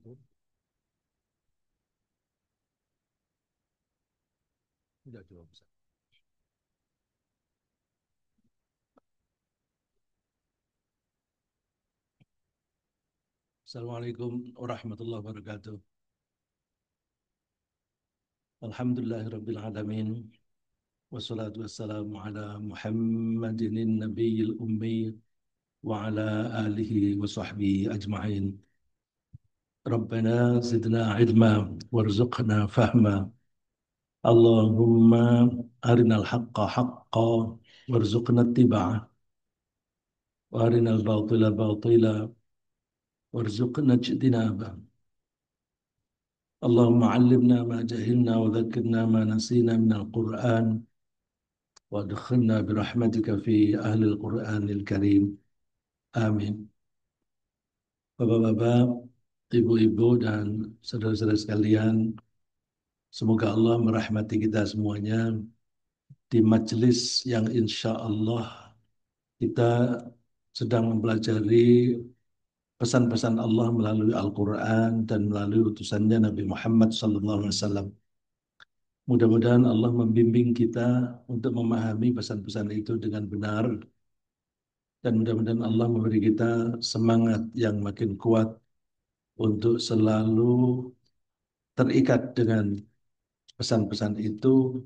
wabarakatuh. Udah jawab, Ustaz. Assalamualaikum warahmatullahi wabarakatuh. Alhamdulillahirabbil alamin. Wassalatu wassalamu ala Muhammadin nabiyil ummi wa ala alihi wa sahbihi ajma'in. Rabbana zidna ilma warzuqna fahma. Allahumma arinal haqqa haqqa warzuqna ittiba'ah wa arinal batila batila warzuqna ijtinabah. اللهم علمنا ما جهلنا وذكرنا ما نسينا من القرآن وادخلنا برحمتك في أهل القرآن الكريم آمين. Bapak-bapak, ibu-ibu dan saudara-saudara sekalian, semoga Allah merahmati kita semuanya di majelis yang insya Allah kita sedang mempelajari pesan-pesan Allah melalui Al-Quran dan melalui utusannya Nabi Muhammad SAW. Mudah-mudahan Allah membimbing kita untuk memahami pesan-pesan itu dengan benar dan mudah-mudahan Allah memberi kita semangat yang makin kuat untuk selalu terikat dengan pesan-pesan itu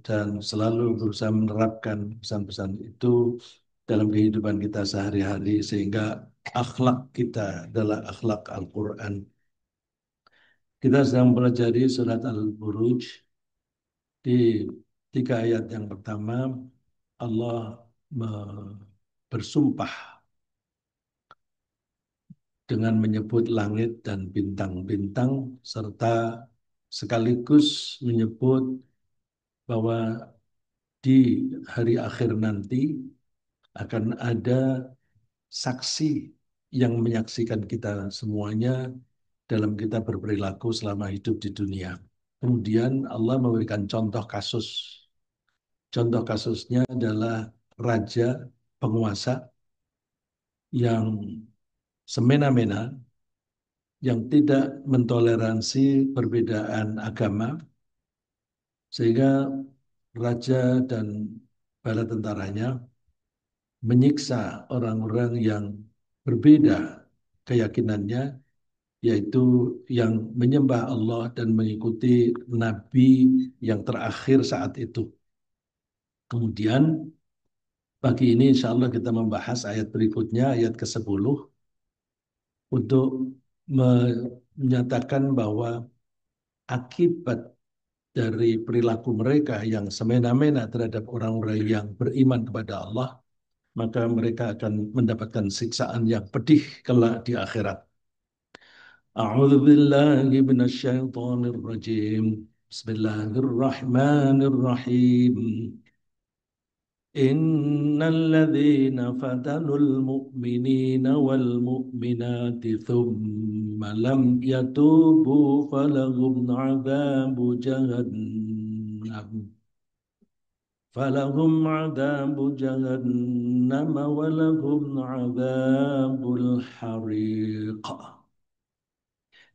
dan selalu berusaha menerapkan pesan-pesan itu dalam kehidupan kita sehari-hari sehingga akhlak kita adalah akhlak Al-Quran. Kita sedang mempelajari surat Al-Buruj. Di tiga ayat yang pertama, Allah bersumpah dengan menyebut langit dan bintang-bintang serta sekaligus menyebut bahwa di hari akhir nanti akan ada saksi yang menyaksikan kita semuanya dalam kita berperilaku selama hidup di dunia. Kemudian Allah memberikan contoh kasus. Contoh kasusnya adalah raja penguasa yang semena-mena, yang tidak mentoleransi perbedaan agama, sehingga raja dan bala tentaranya menyiksa orang-orang yang berbeda keyakinannya, yaitu yang menyembah Allah dan mengikuti nabi yang terakhir saat itu. Kemudian pagi ini insya Allah kita membahas ayat berikutnya, ayat ke-10, untuk menyatakan bahwa akibat dari perilaku mereka yang semena-mena terhadap orang-orang yang beriman kepada Allah, maka mereka akan mendapatkan siksaan yang pedih kelak di akhirat. A'udzu billahi minasyaitonir rajim. Bismillahirrahmanirrahim. إن الذين فتنوا المؤمنين والمؤمنات ثم لم يتوبوا فلهم عذاب جهنم ولهم عذاب الحريق.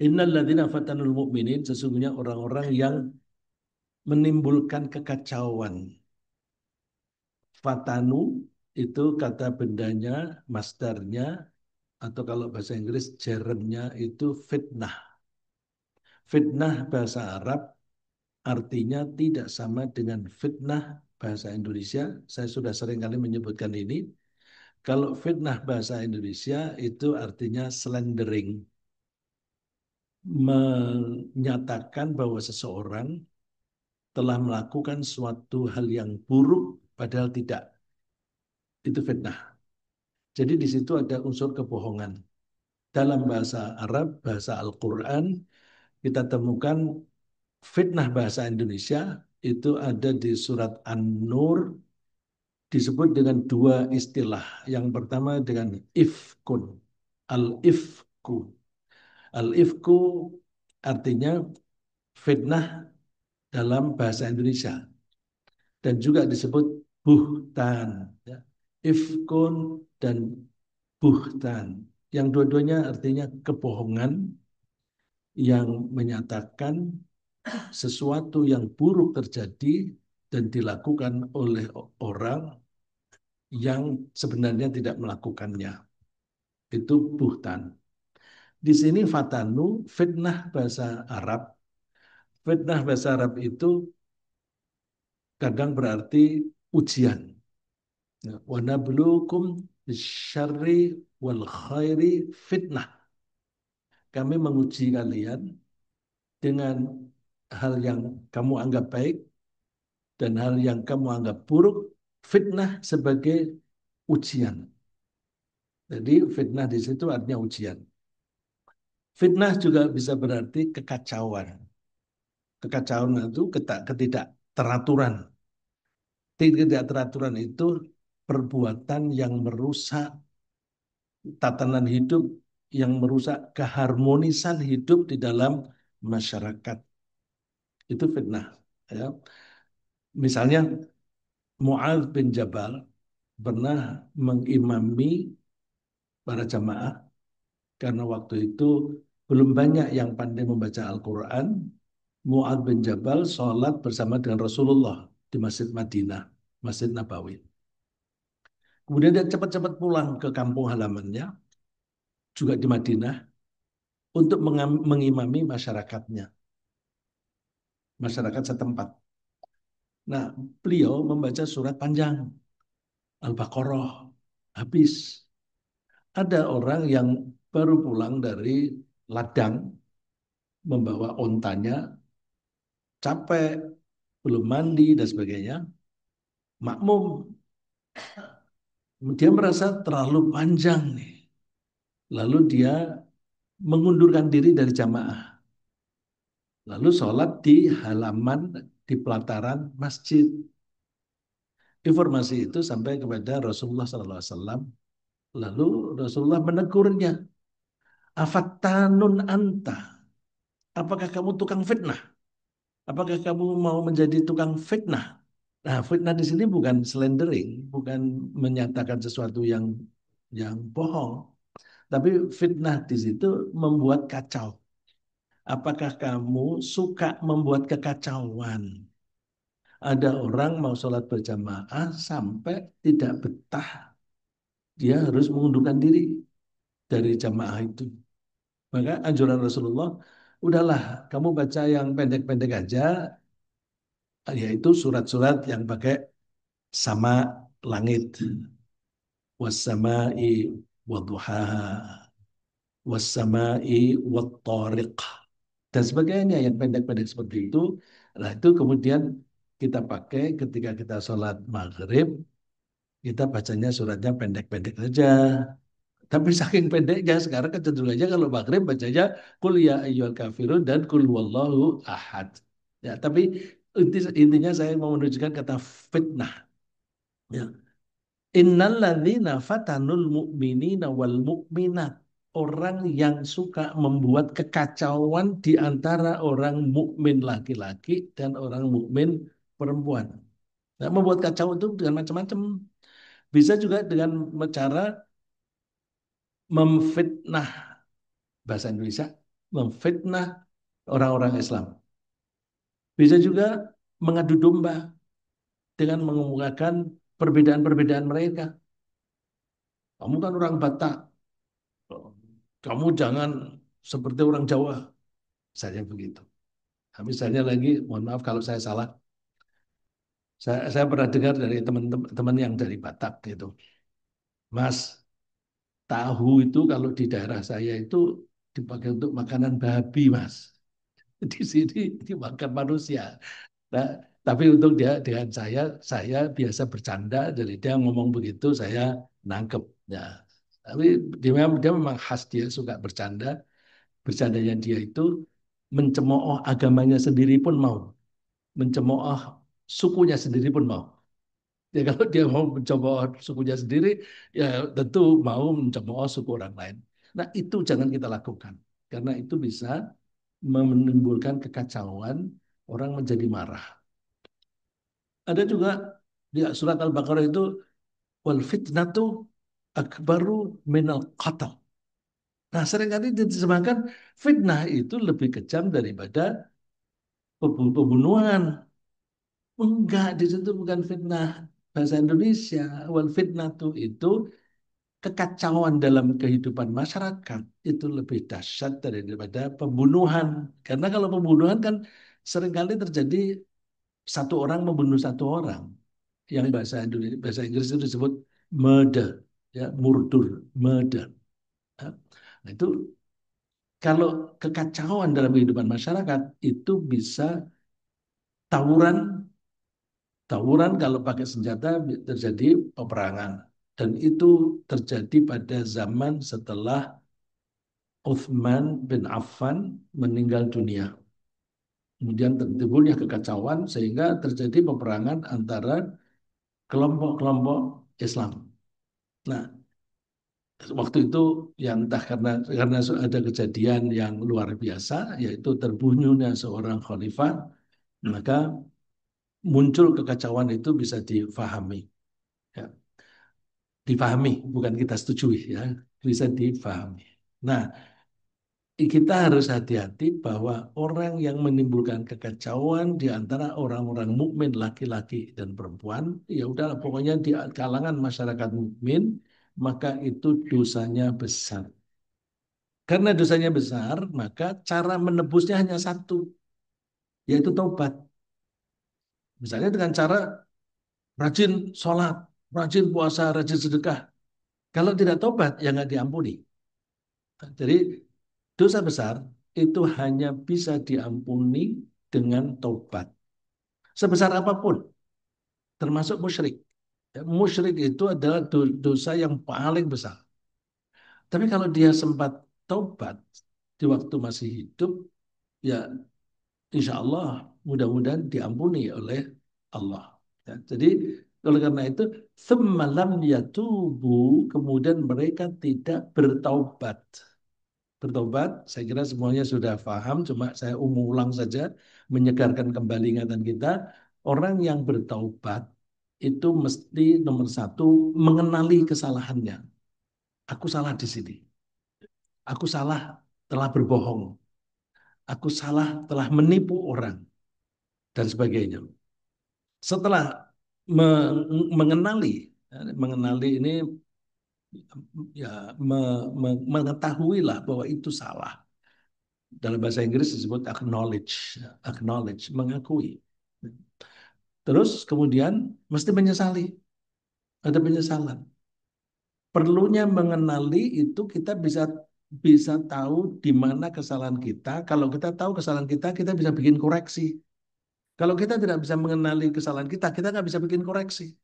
Innal ladzina fatanul mu'minin, sesungguhnya orang-orang yang menimbulkan kekacauan. Fatanu itu kata bendanya, masdarnya, atau kalau bahasa Inggris gerundnya itu fitnah. Fitnah bahasa Arab artinya tidak sama dengan fitnah bahasa Indonesia. Saya sudah sering kali menyebutkan ini. Kalau fitnah bahasa Indonesia itu artinya slandering. Menyatakan bahwa seseorang telah melakukan suatu hal yang buruk padahal tidak. Itu fitnah. Jadi di situ ada unsur kebohongan. Dalam bahasa Arab, bahasa Al-Quran, kita temukan fitnah bahasa Indonesia itu ada di surat An-Nur, disebut dengan dua istilah. Yang pertama dengan ifkun. Al-ifku. Al-ifku artinya fitnah dalam bahasa Indonesia. Dan juga disebut buhtan. Ya. Ifkun dan buhtan. Yang dua-duanya artinya kebohongan yang menyatakan sesuatu yang buruk terjadi dan dilakukan oleh orang yang sebenarnya tidak melakukannya. Itu buhtan. Di sini fatanu, fitnah bahasa Arab. Fitnah bahasa Arab itu kadang berarti ujian. Wa nabluukum bisyarri wal khairi fitnah. Kami menguji kalian dengan hal yang kamu anggap baik dan hal yang kamu anggap buruk, fitnah sebagai ujian. Jadi fitnah di situ artinya ujian. Fitnah juga bisa berarti kekacauan. Kekacauan itu ketidakteraturan. Ketidakteraturan itu perbuatan yang merusak tatanan hidup, yang merusak keharmonisan hidup di dalam masyarakat. Itu fitnah. Ya. Misalnya Mu'adz bin Jabal pernah mengimami para jamaah karena waktu itu belum banyak yang pandai membaca Al-Quran. Mu'adz bin Jabal sholat bersama dengan Rasulullah di Masjid Madinah, Masjid Nabawi. Kemudian dia cepat-cepat pulang ke kampung halamannya, juga di Madinah, untuk mengimami masyarakatnya, masyarakat setempat. Nah, beliau membaca surat panjang, Al-Baqarah, habis. Ada orang yang baru pulang dari ladang, membawa ontanya, capek, belum mandi, dan sebagainya. Makmum, dia merasa terlalu panjang nih. Lalu dia mengundurkan diri dari jamaah. Lalu sholat di halaman, di pelataran masjid. Informasi itu sampai kepada Rasulullah SAW. Lalu Rasulullah menegurnya. Afattanun anta. Apakah kamu tukang fitnah? Apakah kamu mau menjadi tukang fitnah? Nah, fitnah di sini bukan slandering, bukan menyatakan sesuatu yang bohong, tapi fitnah di situ membuat kacau. Apakah kamu suka membuat kekacauan? Ada orang mau sholat berjamaah sampai tidak betah, dia harus mengundurkan diri dari jamaah itu. Maka anjuran Rasulullah, udahlah kamu baca yang pendek-pendek aja, yaitu surat-surat yang pakai sama langit. Wassama'i wadduhaha, wassama'i wattariq. Dan sebagainya yang pendek-pendek seperti itu. Nah itu kemudian kita pakai ketika kita sholat maghrib, kita bacanya suratnya pendek-pendek saja. Tapi saking pendeknya sekarang kecenderungannya kalau maghrib bacanya kul ya ayyuhal kafirun dan kul wallahu ahad. Ya, tapi intinya saya mau menunjukkan kata fitnah. Ya. Innalladzina fatanul mu'minina wal mu'minat. Orang yang suka membuat kekacauan di antara orang mukmin laki-laki dan orang mukmin perempuan. Nah, membuat kacau itu dengan macam-macam. Bisa juga dengan cara memfitnah, bahasa Indonesia, memfitnah orang-orang Islam. Bisa juga mengadu domba dengan mengemukakan perbedaan-perbedaan mereka. Kamu kan orang Batak, kamu jangan seperti orang Jawa, saya begitu. Nah, misalnya lagi, mohon maaf kalau saya salah, saya pernah dengar dari teman-teman yang dari Batak gitu, Mas, tahu itu kalau di daerah saya itu dipakai untuk makanan babi, Mas. Di sini dimakan manusia. Nah, tapi untuk dia dengan saya biasa bercanda, jadi dia ngomong begitu, saya nangkep. Ya. Tapi dia memang khas, dia suka bercanda. Bercandanya dia itu mencemooh agamanya sendiri pun mau, mencemooh sukunya sendiri pun mau. Ya kalau dia mau mencemooh sukunya sendiri, ya tentu mau mencemooh suku orang lain. Nah itu jangan kita lakukan, karena itu bisa menimbulkan kekacauan, orang menjadi marah. Ada juga di surat Al-Baqarah itu wal fitnatu akbaru minal qatl. Nah, seringkali diterjemahkan fitnah itu lebih kejam daripada pembunuhan. Enggak, di situ bukan fitnah. Bahasa Indonesia, wal fitnah itu kekacauan dalam kehidupan masyarakat itu lebih dahsyat daripada pembunuhan. Karena kalau pembunuhan kan seringkali terjadi satu orang membunuh satu orang. Yang bahasa Indonesia, bahasa Inggris itu disebut murder, ya, murder, murder. Ya. Nah, itu kalau kekacauan dalam kehidupan masyarakat itu bisa tawuran, tawuran kalau pakai senjata terjadi peperangan. Dan itu terjadi pada zaman setelah Uthman bin Affan meninggal dunia. Kemudian timbulnya kekacauan sehingga terjadi peperangan antara kelompok-kelompok Islam. Nah, waktu itu yang entah karena ada kejadian yang luar biasa, yaitu terbunuhnya seorang khalifah, maka muncul kekacauan itu bisa difahami. Ya. Difahami, bukan kita setujui ya, bisa difahami. Nah, kita harus hati-hati bahwa orang yang menimbulkan kekacauan di antara orang-orang mukmin laki-laki dan perempuan, ya udahlah pokoknya di kalangan masyarakat mukmin, maka itu dosanya besar. Karena dosanya besar, maka cara menebusnya hanya satu, yaitu taubat. Misalnya dengan cara rajin sholat, rajin puasa, rajin sedekah. Kalau tidak taubat, ya nggak diampuni. Jadi dosa besar itu hanya bisa diampuni dengan taubat. Sebesar apapun, termasuk musyrik. Ya, musyrik itu adalah dosa yang paling besar. Tapi kalau dia sempat taubat di waktu masih hidup, ya insya Allah mudah-mudahan diampuni oleh Allah. Ya, jadi oleh karena itu, semalam yatubu, kemudian mereka tidak bertaubat. Bertobat, saya kira semuanya sudah paham, cuma saya ulang saja, menyegarkan kembali ingatan kita. Orang yang bertaubat itu mesti nomor satu mengenali kesalahannya. Aku salah di sini. Aku salah telah berbohong. Aku salah telah menipu orang dan sebagainya. Setelah mengenali, mengenali ini ya mengetahuilah bahwa itu salah. Dalam bahasa Inggris disebut acknowledge, acknowledge, mengakui. Terus kemudian mesti menyesali, ada penyesalan. Perlunya mengenali itu kita bisa bisa tahu di mana kesalahan kita. Kalau kita tahu kesalahan kita, kita bisa bikin koreksi. Kalau kita tidak bisa mengenali kesalahan kita nggak bisa bikin koreksi.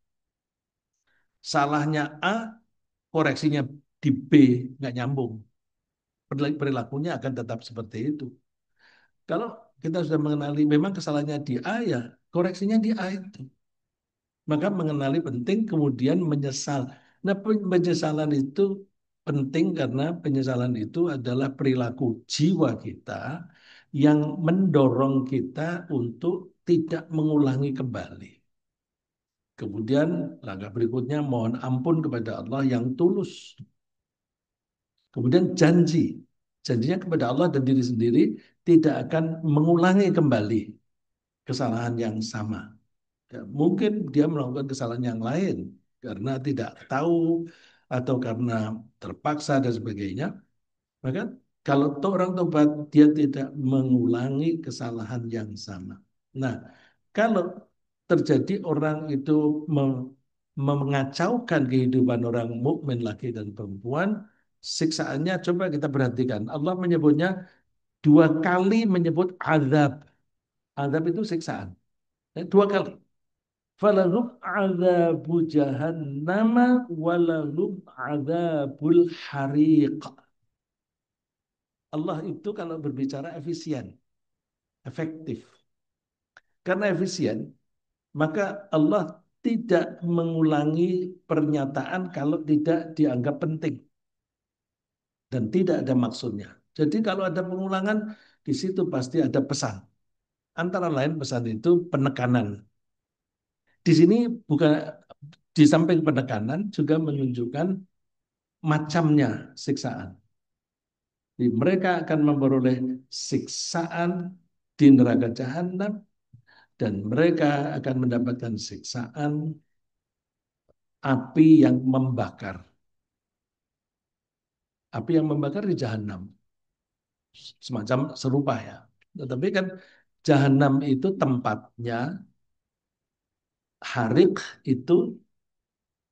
Salahnya A, koreksinya di B nggak nyambung. Perilakunya akan tetap seperti itu. Kalau kita sudah mengenali memang kesalahannya di A, ya koreksinya di A itu. Maka mengenali penting, kemudian menyesal. Nah, penyesalan itu penting karena penyesalan itu adalah perilaku jiwa kita yang mendorong kita untuk tidak mengulangi kembali. Kemudian langkah berikutnya mohon ampun kepada Allah yang tulus. Kemudian janji. Janjinya kepada Allah dan diri sendiri tidak akan mengulangi kembali kesalahan yang sama. Ya, mungkin dia melakukan kesalahan yang lain karena tidak tahu atau karena terpaksa dan sebagainya. Maka kalau orang tobat, dia tidak mengulangi kesalahan yang sama. Nah, kalau terjadi orang itu mengacaukan kehidupan orang mukmin laki dan perempuan, siksaannya coba kita perhatikan. Allah menyebutnya dua kali menyebut azab. Azab itu siksaan. Dua kali. Falahum azabu jahannama walahum azabul hariq. Allah itu kalau berbicara efisien, efektif. Karena efisien, maka Allah tidak mengulangi pernyataan kalau tidak dianggap penting dan tidak ada maksudnya. Jadi kalau ada pengulangan, di situ pasti ada pesan. Antara lain pesan itu penekanan. Di sini bukan di samping penekanan juga menunjukkan macamnya siksaan. Jadi mereka akan memperoleh siksaan di neraka jahanam dan mereka akan mendapatkan siksaan api yang membakar. Api yang membakar di jahanam. Semacam serupa ya. Tetapi kan jahanam itu tempatnya, harik itu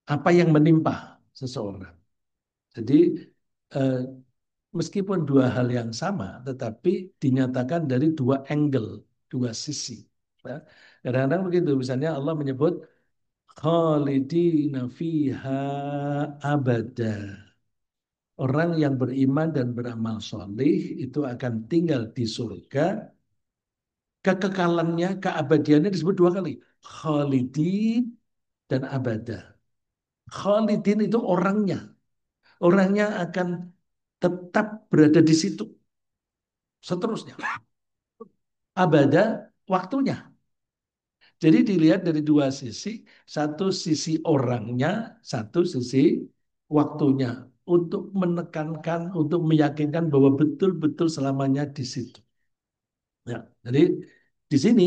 apa yang menimpa seseorang. Jadi eh, meskipun dua hal yang sama, tetapi dinyatakan dari dua angle, dua sisi. Ya. Kadang-kadang begitu, misalnya Allah menyebut khalidina fiha abada. Orang yang beriman dan beramal soleh itu akan tinggal di surga. Kekekalannya, keabadiannya disebut dua kali. Khalidin dan abada. Khalidin itu orangnya. Orangnya akan tetap berada di situ seterusnya. Abada waktunya. Jadi dilihat dari dua sisi, satu sisi orangnya, satu sisi waktunya untuk menekankan, untuk meyakinkan bahwa betul-betul selamanya di situ. Ya, jadi di sini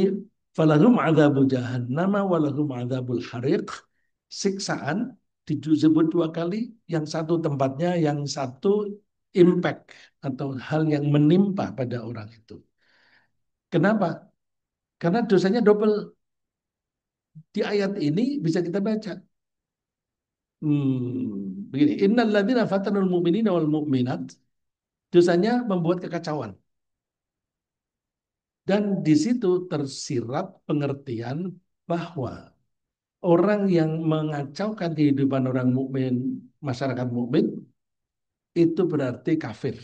falahum adzabu jahannam walahum adzabul hariq. Siksaan disebut dua kali, yang satu tempatnya, yang satu impact atau hal yang menimpa pada orang itu. Kenapa? Karena dosanya double. Di ayat ini bisa kita baca. Begini, innal ladzina fatanul mu'minina wal mu'minat, dosanya membuat kekacauan. Dan di situ tersirat pengertian bahwa orang yang mengacaukan kehidupan orang mukmin, masyarakat mukmin, itu berarti kafir.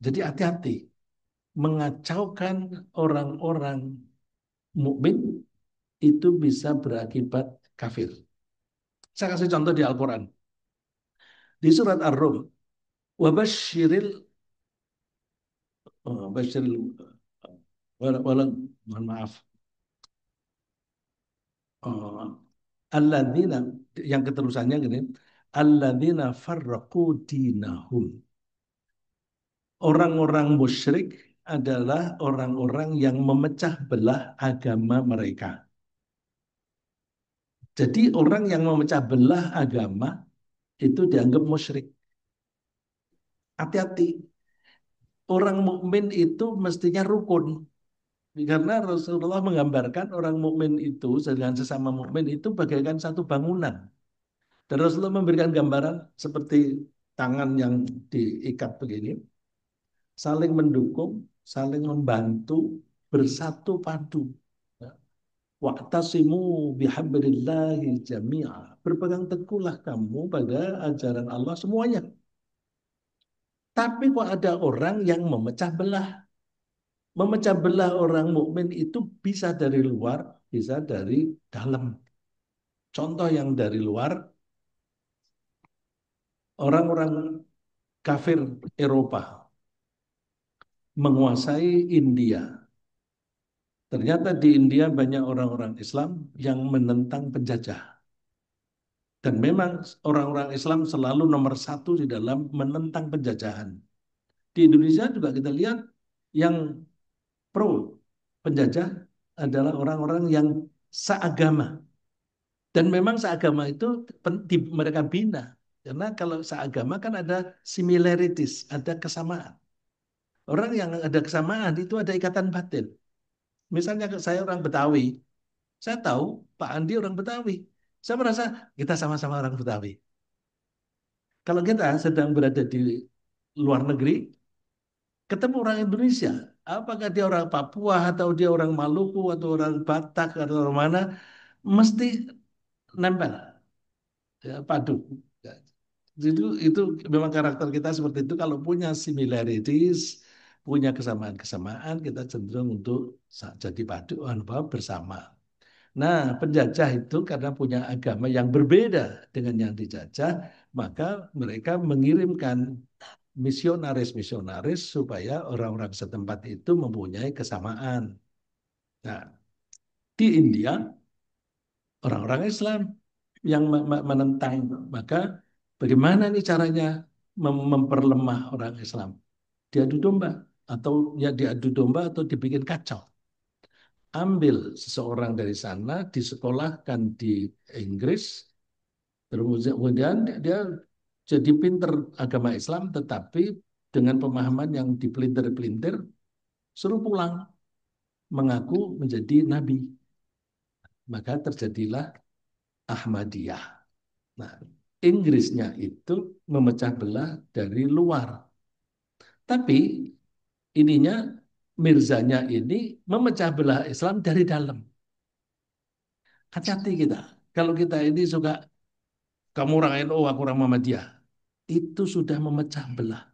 Jadi hati-hati mengacaukan orang-orang mukmin itu bisa berakibat kafir. Saya kasih contoh di Al-Quran. Di surat Ar-Rum, wabashiril, bashiril, mohon maaf, alladzina, yang keterusannya gini, alladzina farraqu dinahum. Orang-orang musyrik adalah orang-orang yang memecah belah agama mereka. Jadi orang yang memecah belah agama itu dianggap musyrik. Hati-hati. Orang mukmin itu mestinya rukun. Karena Rasulullah menggambarkan orang mukmin itu dengan sesama mukmin itu bagaikan satu bangunan. Dan Rasulullah memberikan gambaran seperti tangan yang diikat begini, saling mendukung, saling membantu, bersatu padu. Wa'tasimu bihablillahi jami'a. Berpegang teguhlah kamu pada ajaran Allah semuanya. Tapi kok ada orang yang memecah belah. Memecah belah orang mukmin itu bisa dari luar, bisa dari dalam. Contoh yang dari luar, orang-orang kafir Eropa menguasai India. Ternyata di India banyak orang-orang Islam yang menentang penjajah. Dan memang orang-orang Islam selalu nomor satu di dalam menentang penjajahan. Di Indonesia juga kita lihat yang pro penjajah adalah orang-orang yang seagama. Dan memang seagama itu mereka bina. Karena kalau seagama kan ada similarities, ada kesamaan. Orang yang ada kesamaan itu ada ikatan batin. Misalnya saya orang Betawi, saya tahu Pak Andi orang Betawi. Saya merasa kita sama-sama orang Betawi. Kalau kita sedang berada di luar negeri, ketemu orang Indonesia, apakah dia orang Papua atau dia orang Maluku atau orang Batak atau orang mana, mesti nempel, ya, padu. Ya, itu memang karakter kita seperti itu. Kalau punya similarities, punya kesamaan-kesamaan, kita cenderung untuk jadi padu bersama. Nah, penjajah itu karena punya agama yang berbeda dengan yang dijajah, maka mereka mengirimkan misionaris-misionaris supaya orang-orang setempat itu mempunyai kesamaan. Nah, di India, orang-orang Islam yang menentang, maka bagaimana nih caranya memperlemah orang Islam? diadu domba atau ya diadu domba atau dibikin kacau. Ambil seseorang dari sana, disekolahkan di Inggris, terus kemudian dia jadi pinter agama Islam, tetapi dengan pemahaman yang dipelintir-pelintir, suruh pulang, mengaku menjadi nabi. Maka terjadilah Ahmadiyah. Nah, Inggrisnya itu memecah belah dari luar. Tapi ininya Mirzanya ini memecah belah Islam dari dalam. Hati-hati kita. Kalau kita ini suka kamu orang NU, aku orang Muhammadiyah, itu sudah memecah belah.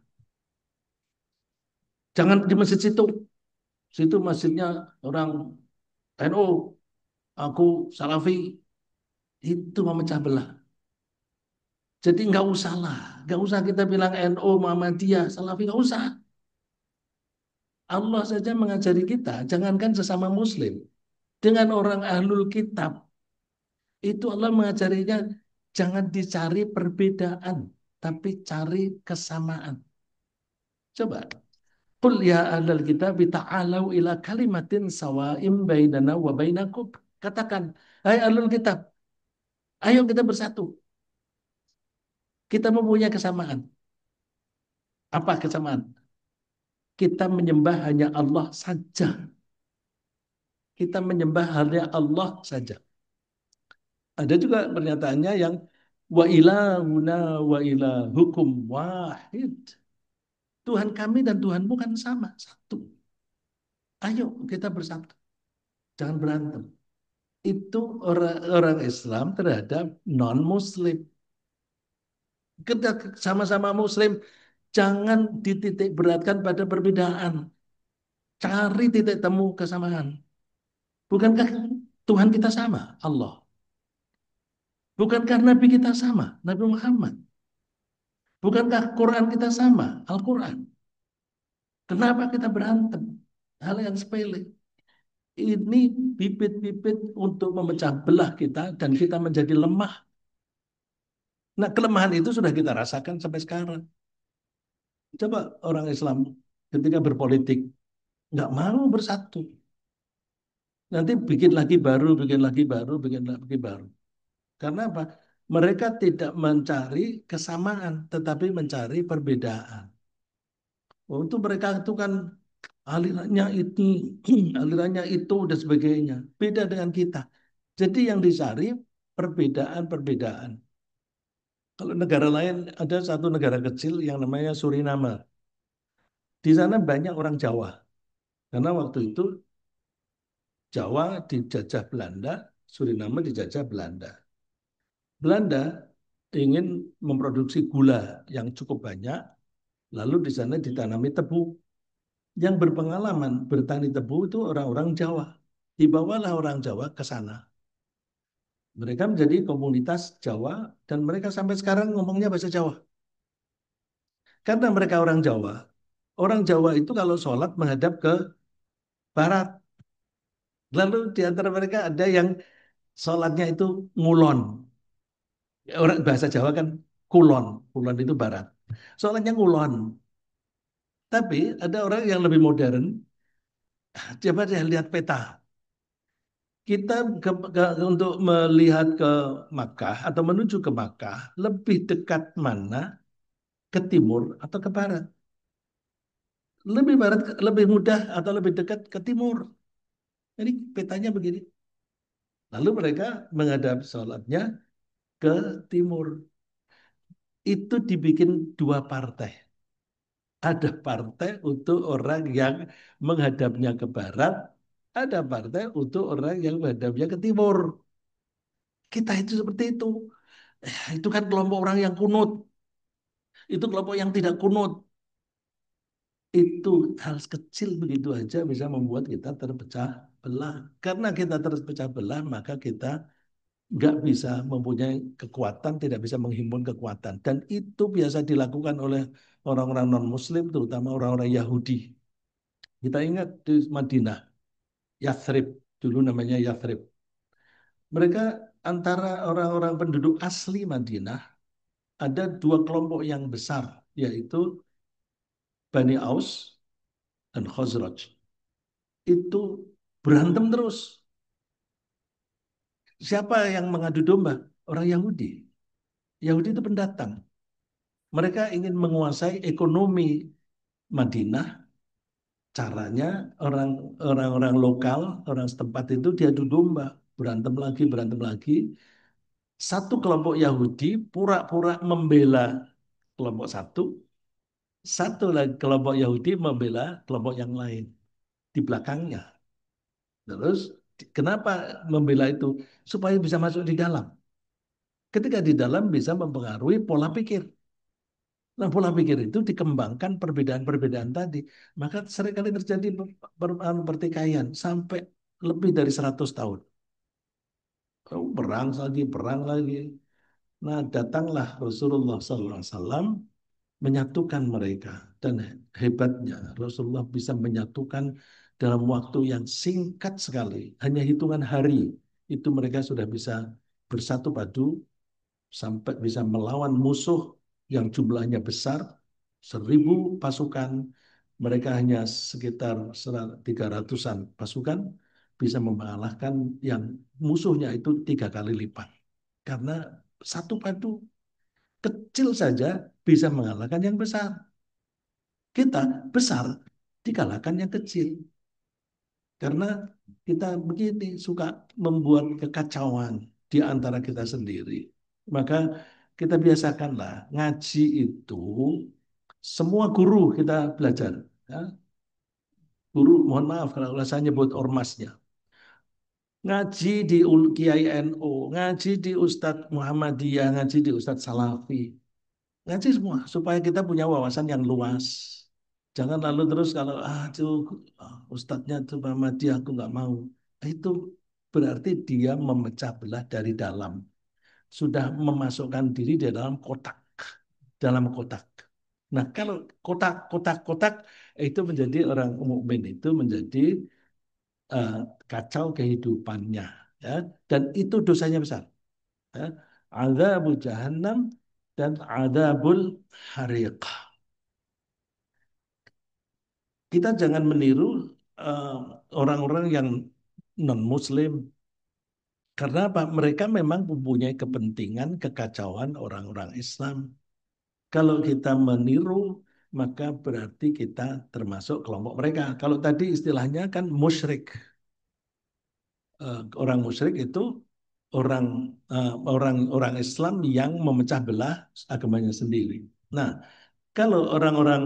Jangan di masjid situ. Situ masjidnya orang NU, aku Salafi, itu memecah belah. Jadi nggak usah lah, nggak usah kita bilang NU, Muhammadiyah, Salafi, nggak usah. Allah saja mengajari kita, jangankan sesama Muslim, dengan orang ahlul kitab, itu Allah mengajarinya jangan dicari perbedaan, tapi cari kesamaan. Coba, qul ya ahlal kitab ta'alau ila kalimatin sawa'im bainana wa bainakum. Katakan, hai ahlul kitab, ayo kita bersatu. Kita mempunyai kesamaan. Apa kesamaan? Kita menyembah hanya Allah saja. Kita menyembah hanya Allah saja. Ada juga pernyataannya yang wa ilahuna wa ilahukum wahid. Tuhan kami dan Tuhanmu kan sama, satu. Ayo kita bersatu, jangan berantem. Itu orang Islam terhadap non-Muslim. Kita sama-sama Muslim, jangan dititik beratkan pada perbedaan. Cari titik temu kesamaan. Bukankah Tuhan kita sama, Allah? Bukankah Nabi kita sama, Nabi Muhammad? Bukankah Quran kita sama, Al-Quran? Kenapa kita berantem? Hal yang sepele. Ini bibit-bibit untuk memecah belah kita dan kita menjadi lemah. Nah, kelemahan itu sudah kita rasakan sampai sekarang. Coba orang Islam ketika berpolitik nggak mau bersatu. Nanti bikin lagi baru, bikin lagi baru, bikin lagi baru. Karena apa? Mereka tidak mencari kesamaan, tetapi mencari perbedaan. Untuk mereka itu kan alirannya itu, alirannya itu dan sebagainya. Beda dengan kita. Jadi yang dicari perbedaan-perbedaan. Kalau negara lain ada satu negara kecil yang namanya Suriname. Di sana banyak orang Jawa. Karena waktu itu Jawa dijajah Belanda, Suriname dijajah Belanda. Belanda ingin memproduksi gula yang cukup banyak, lalu di sana ditanami tebu. Yang berpengalaman bertani tebu itu orang-orang Jawa. Dibawalah orang Jawa ke sana. Mereka menjadi komunitas Jawa dan mereka sampai sekarang ngomongnya bahasa Jawa. Karena mereka orang Jawa itu kalau sholat menghadap ke barat. Lalu di antara mereka ada yang sholatnya itu ngulon. Orang bahasa Jawa kan kulon. Kulon itu barat. Sholatnya ngulon. Tapi ada orang yang lebih modern. Coba deh lihat peta. Kita untuk melihat ke Makkah atau menuju ke Makkah lebih dekat mana ke timur atau ke barat? Lebih barat, lebih mudah atau lebih dekat ke timur? Jadi petanya begini. Lalu mereka menghadap sholatnya ke timur. Itu dibikin dua partai. Ada partai untuk orang yang menghadapnya ke barat, ada partai untuk orang yang menghadapnya ke timur. Kita itu seperti itu. Itu kan kelompok orang yang kunut. Itu kelompok yang tidak kunut. Itu hal kecil begitu aja bisa membuat kita terpecah belah. Karena kita terpecah belah, maka kita nggak bisa mempunyai kekuatan, tidak bisa menghimpun kekuatan. Dan itu biasa dilakukan oleh orang-orang non-Muslim, terutama orang-orang Yahudi. Kita ingat di Madinah, Yathrib, dulu namanya Yathrib. Mereka antara orang-orang penduduk asli Madinah, ada dua kelompok yang besar, yaitu Bani Aus dan Khazraj itu berantem terus. Siapa yang mengadu domba? Orang Yahudi. Yahudi itu pendatang. Mereka ingin menguasai ekonomi Madinah. Caranya orang-orang lokal, orang setempat itu diadu domba, berantem lagi, berantem lagi. Satu kelompok Yahudi pura-pura membela kelompok satu lagi kelompok Yahudi membela kelompok yang lain di belakangnya. Terus kenapa membela itu? Supaya bisa masuk di dalam. Ketika di dalam bisa mempengaruhi pola pikir. Nah, pola pikir itu dikembangkan perbedaan-perbedaan tadi. Maka seringkali terjadi pertikaian sampai lebih dari 100 tahun. Oh, perang lagi. Nah, datanglah Rasulullah SAW menyatukan mereka. Dan hebatnya Rasulullah bisa menyatukan dalam waktu yang singkat sekali. Hanya hitungan hari itu mereka sudah bisa bersatu padu sampai bisa melawan musuh yang jumlahnya besar, 1.000 pasukan, mereka hanya sekitar 300-an pasukan, bisa mengalahkan yang musuhnya itu 3 kali lipat. Karena satu padu kecil saja bisa mengalahkan yang besar. Kita besar dikalahkan yang kecil. Karena kita begini suka membuat kekacauan di antara kita sendiri. Maka kita biasakanlah ngaji itu semua guru kita belajar. Ya. Guru, mohon maaf kalau saya nyebut ormasnya. Ngaji di Kiai NU, ngaji di Ustadz Muhammadiyah, ngaji di Ustadz Salafi. Ngaji semua supaya kita punya wawasan yang luas. Jangan lalu terus kalau itu ustadznya itu Muhammadiyah aku nggak mau. Itu berarti dia memecah belah dari dalam. Sudah memasukkan diri di dalam kotak. Dalam kotak. Nah, kalau kotak-kotak itu menjadi orang mukmin itu menjadi eh, kacau kehidupannya, ya. Dan itu dosanya besar. Ya. Adzabul jahannam dan adzabul hariq. Kita jangan meniru eh, orang-orang yang non-Muslim. Karena apa? Mereka memang mempunyai kepentingan kekacauan orang-orang Islam. Kalau kita meniru, maka berarti kita termasuk kelompok mereka. Kalau tadi istilahnya kan musyrik. Orang musyrik itu orang Islam yang memecah belah agamanya sendiri. Nah, kalau orang-orang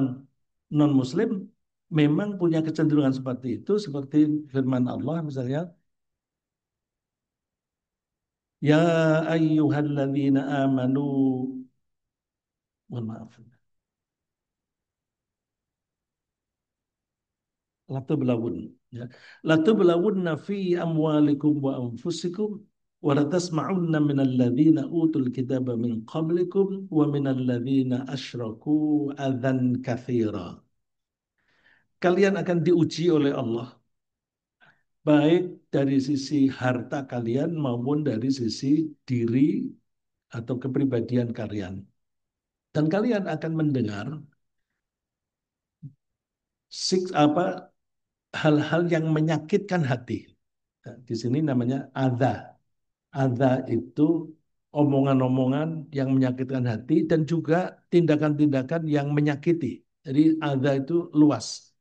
non-Muslim memang punya kecenderungan seperti itu, seperti firman Allah misalnya, Ya ayyuhalladzina amanu, mohon maaf, latu belawun, ya. Latu belawun fi amwalikum wa anfusikum wa latasma'unna minal ladzina utul kitaba min qablikum wa minal ladzina asyraku adzan katsira. Kalian akan diuji oleh Allah baik dari sisi harta kalian maupun dari sisi diri atau kepribadian kalian. Dan kalian akan mendengar apa hal-hal yang menyakitkan hati. Nah, di sini namanya adza. Adza itu omongan-omongan yang menyakitkan hati dan juga tindakan-tindakan yang menyakiti. Jadi adza itu luas.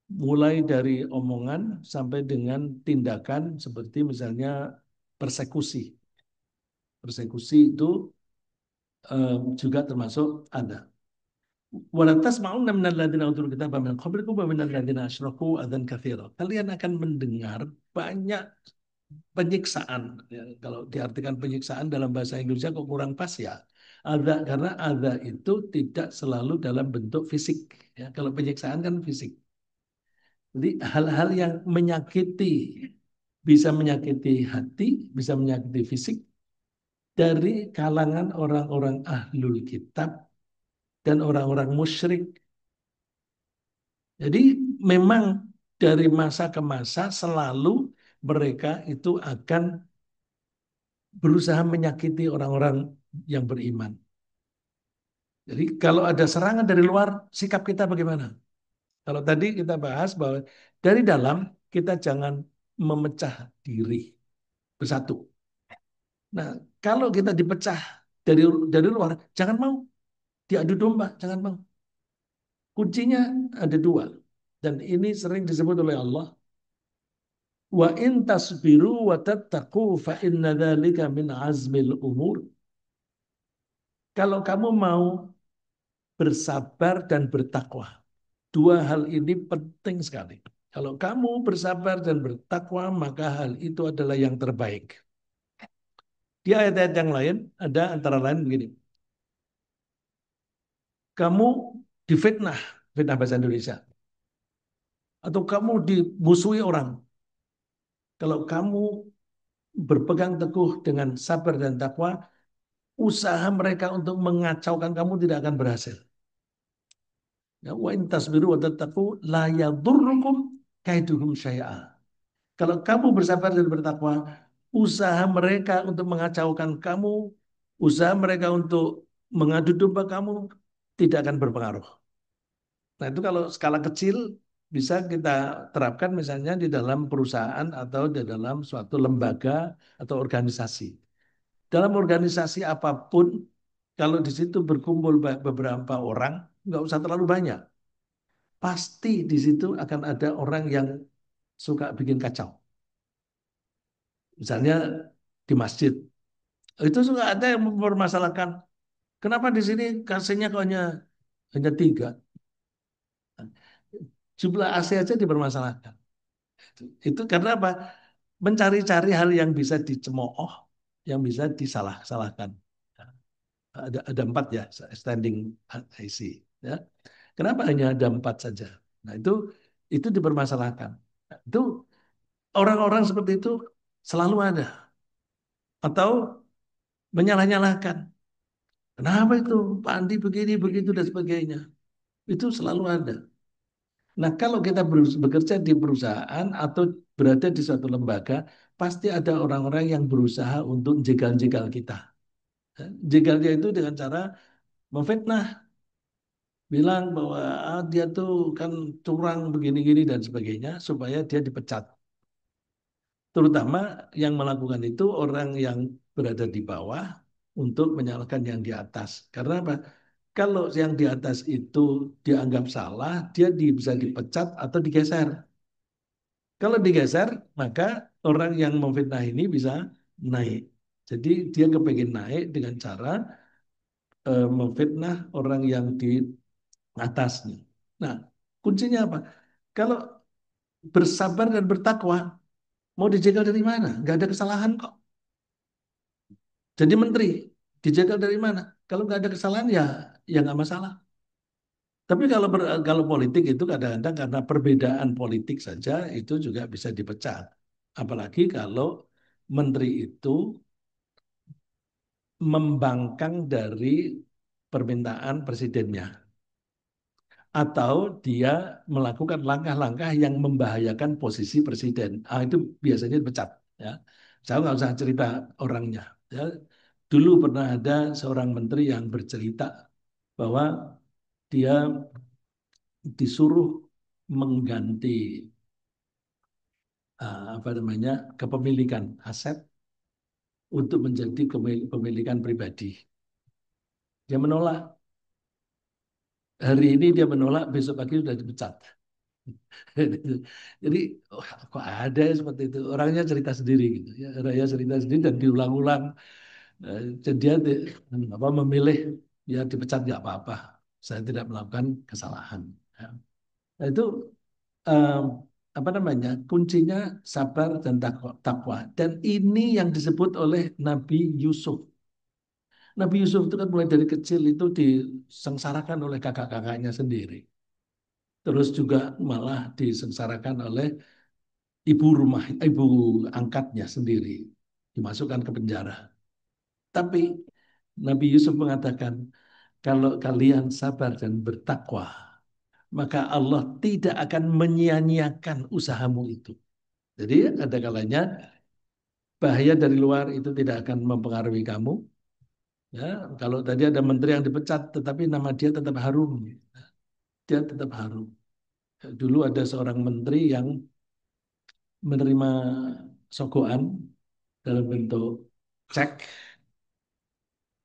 Mulai dari omongan sampai dengan tindakan seperti misalnya persekusi. Persekusi itu juga termasuk ada. Walantas ma'unna minal ladzina utul kitaba min qablikum wa minal ladzina asyraku adzan katsira. Kalian akan mendengar banyak penyiksaan. Ya, kalau diartikan penyiksaan dalam bahasa Indonesia kok kurang pas ya. Ada karena ada itu tidak selalu dalam bentuk fisik. Ya, kalau penyiksaan kan fisik. Jadi hal-hal yang menyakiti bisa menyakiti hati, bisa menyakiti fisik dari kalangan orang-orang ahlul kitab dan orang-orang musyrik. Jadi memang dari masa ke masa selalu mereka itu akan berusaha menyakiti orang-orang yang beriman. Jadi kalau ada serangan dari luar, sikap kita bagaimana? Kalau tadi kita bahas bahwa dari dalam kita jangan memecah diri bersatu. Nah, kalau kita dipecah dari luar, jangan mau diadu domba, jangan mau. Kuncinya ada dua. Dan ini sering disebut oleh Allah. Wa in tasbiru wa tattaqu fa inna dzalika min azmil umur. Kalau kamu mau bersabar dan bertakwa, dua hal ini penting sekali. Kalau kamu bersabar dan bertakwa, maka hal itu adalah yang terbaik. Di ayat-ayat yang lain, ada antara lain begini. Kamu difitnah, fitnah bahasa Indonesia. Atau kamu dimusuhi orang. Kalau kamu berpegang teguh dengan sabar dan takwa, usaha mereka untuk mengacaukan kamu tidak akan berhasil. Ya, wa in tasbiru wa tattaqu la yadurrukum kaiduhum syai'a. Kalau kamu bersabar dan bertakwa, usaha mereka untuk mengacaukan kamu, usaha mereka untuk mengadu domba kamu tidak akan berpengaruh. Nah, itu kalau skala kecil bisa kita terapkan misalnya di dalam perusahaan atau di dalam suatu lembaga atau organisasi. Dalam organisasi apapun, kalau di situ berkumpul beberapa orang, nggak usah terlalu banyak. Pasti di situ akan ada orang yang suka bikin kacau. Misalnya di masjid, itu suka ada yang mempermasalahkan, kenapa di sini kasihnya kok hanya tiga? Jumlah AC aja dipermasalahkan. Itu karena apa? Mencari-cari hal yang bisa dicemooh, yang bisa disalah-salahkan. Ada empat ya, standing IC. Ya. Kenapa hanya ada empat saja? Nah itu dipermasalahkan. Nah, itu orang-orang seperti itu selalu ada. Atau menyalah-nyalahkan. Kenapa itu Pak Andi begini, begitu, dan sebagainya. Itu selalu ada. Nah, kalau kita bekerja di perusahaan atau berada di suatu lembaga, pasti ada orang-orang yang berusaha untuk jegal-jegal kita. Jegalnya itu dengan cara memfitnah, bilang bahwa dia tuh kan curang begini-gini dan sebagainya, supaya dia dipecat. Terutama yang melakukan itu orang yang berada di bawah untuk menyalahkan yang di atas. Karena apa? Kalau yang di atas itu dianggap salah, dia bisa dipecat atau digeser. Kalau digeser, maka orang yang memfitnah ini bisa naik. Jadi dia kepengen naik dengan cara memfitnah orang yang di atasnya. Nah, kuncinya apa? Kalau bersabar dan bertakwa, mau dijegal dari mana? Nggak ada kesalahan kok. Jadi menteri, dijegal dari mana? Kalau nggak ada kesalahan ya nggak masalah. Tapi kalau politik itu kadang-kadang karena perbedaan politik saja itu juga bisa dipecat. Apalagi kalau menteri itu membangkang dari permintaan presidennya atau dia melakukan langkah-langkah yang membahayakan posisi presiden. Itu biasanya dipecat. Ya, saya nggak usah cerita orangnya. Ya, dulu pernah ada seorang menteri yang bercerita bahwa dia disuruh mengganti apa namanya kepemilikan aset untuk menjadi kepemilikan pribadi. Dia menolak. Hari ini dia menolak, besok pagi sudah dipecat. Jadi kok ada ya seperti itu. Orangnya cerita sendiri gitu ya. Orangnya cerita sendiri dan diulang-ulang. Dan dia apa memilih ya dipecat nggak apa-apa. Saya tidak melakukan kesalahan. Ya. Nah, itu em, apa namanya? Kuncinya sabar dan takwa. Dan ini yang disebut oleh Nabi Yusuf. Nabi Yusuf itu kan mulai dari kecil itu disengsarakan oleh kakak-kakaknya sendiri. Terus juga malah disengsarakan oleh ibu angkatnya sendiri. Dimasukkan ke penjara. Tapi Nabi Yusuf mengatakan, kalau kalian sabar dan bertakwa, maka Allah tidak akan menyia-nyiakan usahamu itu. Jadi ada kalanya bahaya dari luar itu tidak akan mempengaruhi kamu. Ya, kalau tadi ada menteri yang dipecat, tetapi nama dia tetap harum. Dia tetap harum. Dulu ada seorang menteri yang menerima sogokan dalam bentuk cek.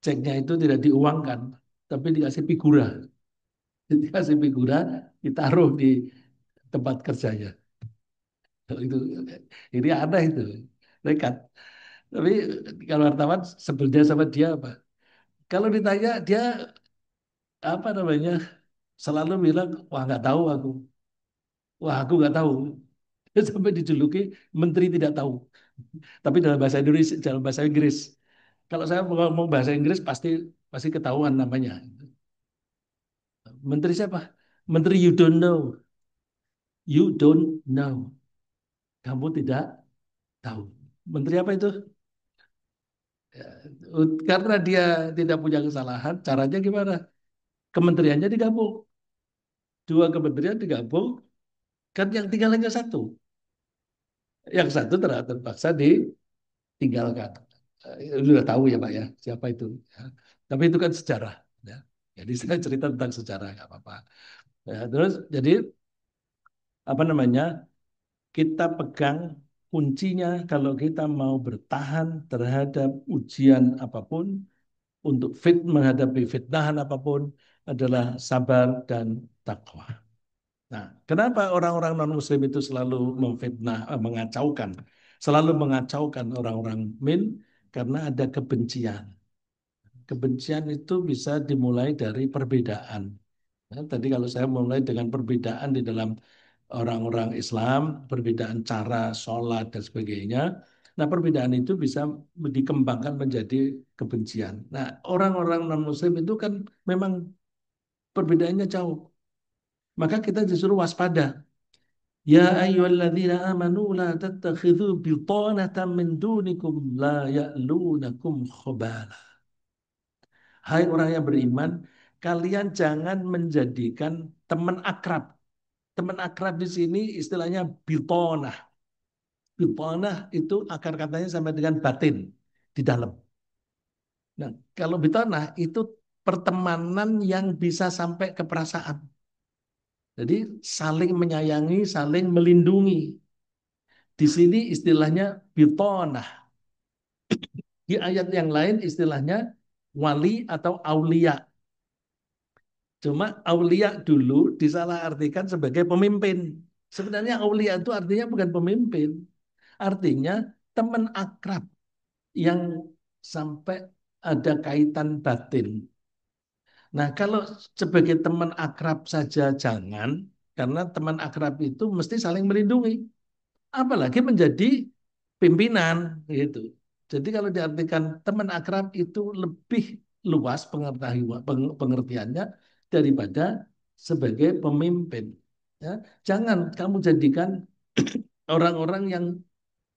Ceknya itu tidak diuangkan, tapi dikasih figura. Dikasih figura, ditaruh di tempat kerjanya. Itu ini aneh itu, nekat. Tapi kalau wartawan sebelnya sama dia apa? Kalau ditanya dia apa namanya selalu bilang, wah nggak tahu aku, wah aku nggak tahu. Sampai dijuluki menteri tidak tahu. Tapi dalam bahasa Indonesia, dalam bahasa Inggris. Kalau saya ngomong bahasa Inggris pasti pasti ketahuan namanya. Menteri siapa? Menteri you don't know. You don't know. Kamu tidak tahu. Menteri apa itu? Ya, karena dia tidak punya kesalahan, caranya gimana? Kementeriannya digabung. Dua kementerian digabung, kan yang tinggal hanya satu. Yang satu terpaksa ditinggalkan. Sudah tahu ya Pak ya, siapa itu. Ya. Tapi itu kan sejarah. Ya. Jadi saya cerita tentang sejarah, nggak apa-apa. Ya, terus, jadi apa namanya? Kita pegang kuncinya kalau kita mau bertahan terhadap ujian apapun, untuk menghadapi fitnahan apapun adalah sabar dan takwa. Nah, kenapa orang-orang non-Muslim itu selalu memfitnah, mengacaukan, selalu mengacaukan orang-orang mukmin? Karena ada kebencian. Kebencian itu bisa dimulai dari perbedaan. Ya, tadi kalau saya mulai dengan perbedaan di dalam orang-orang Islam, perbedaan cara sholat dan sebagainya. Nah, perbedaan itu bisa dikembangkan menjadi kebencian. Nah, orang-orang non-Muslim itu kan memang perbedaannya jauh. Maka kita disuruh waspada. Ya ayyuhalladzina amanu la tattakhidhu bitanatan min dunikum la ya'lunakum khabala. Hai orang yang beriman, kalian jangan menjadikan teman akrab. Teman akrab di sini istilahnya bitonah. Bitonah itu akar katanya sama dengan batin di dalam. Nah, kalau bitonah itu pertemanan yang bisa sampai ke perasaan. Jadi saling menyayangi, saling melindungi. Di sini istilahnya bitonah. Di ayat yang lain istilahnya wali atau aulia. Cuma aulia dulu disalahartikan sebagai pemimpin. Sebenarnya aulia itu artinya bukan pemimpin. Artinya teman akrab yang sampai ada kaitan batin. Nah, kalau sebagai teman akrab saja jangan, karena teman akrab itu mesti saling melindungi. Apalagi menjadi pimpinan gitu. Jadi kalau diartikan teman akrab itu lebih luas pengertiannya daripada sebagai pemimpin. Ya, jangan kamu jadikan orang-orang yang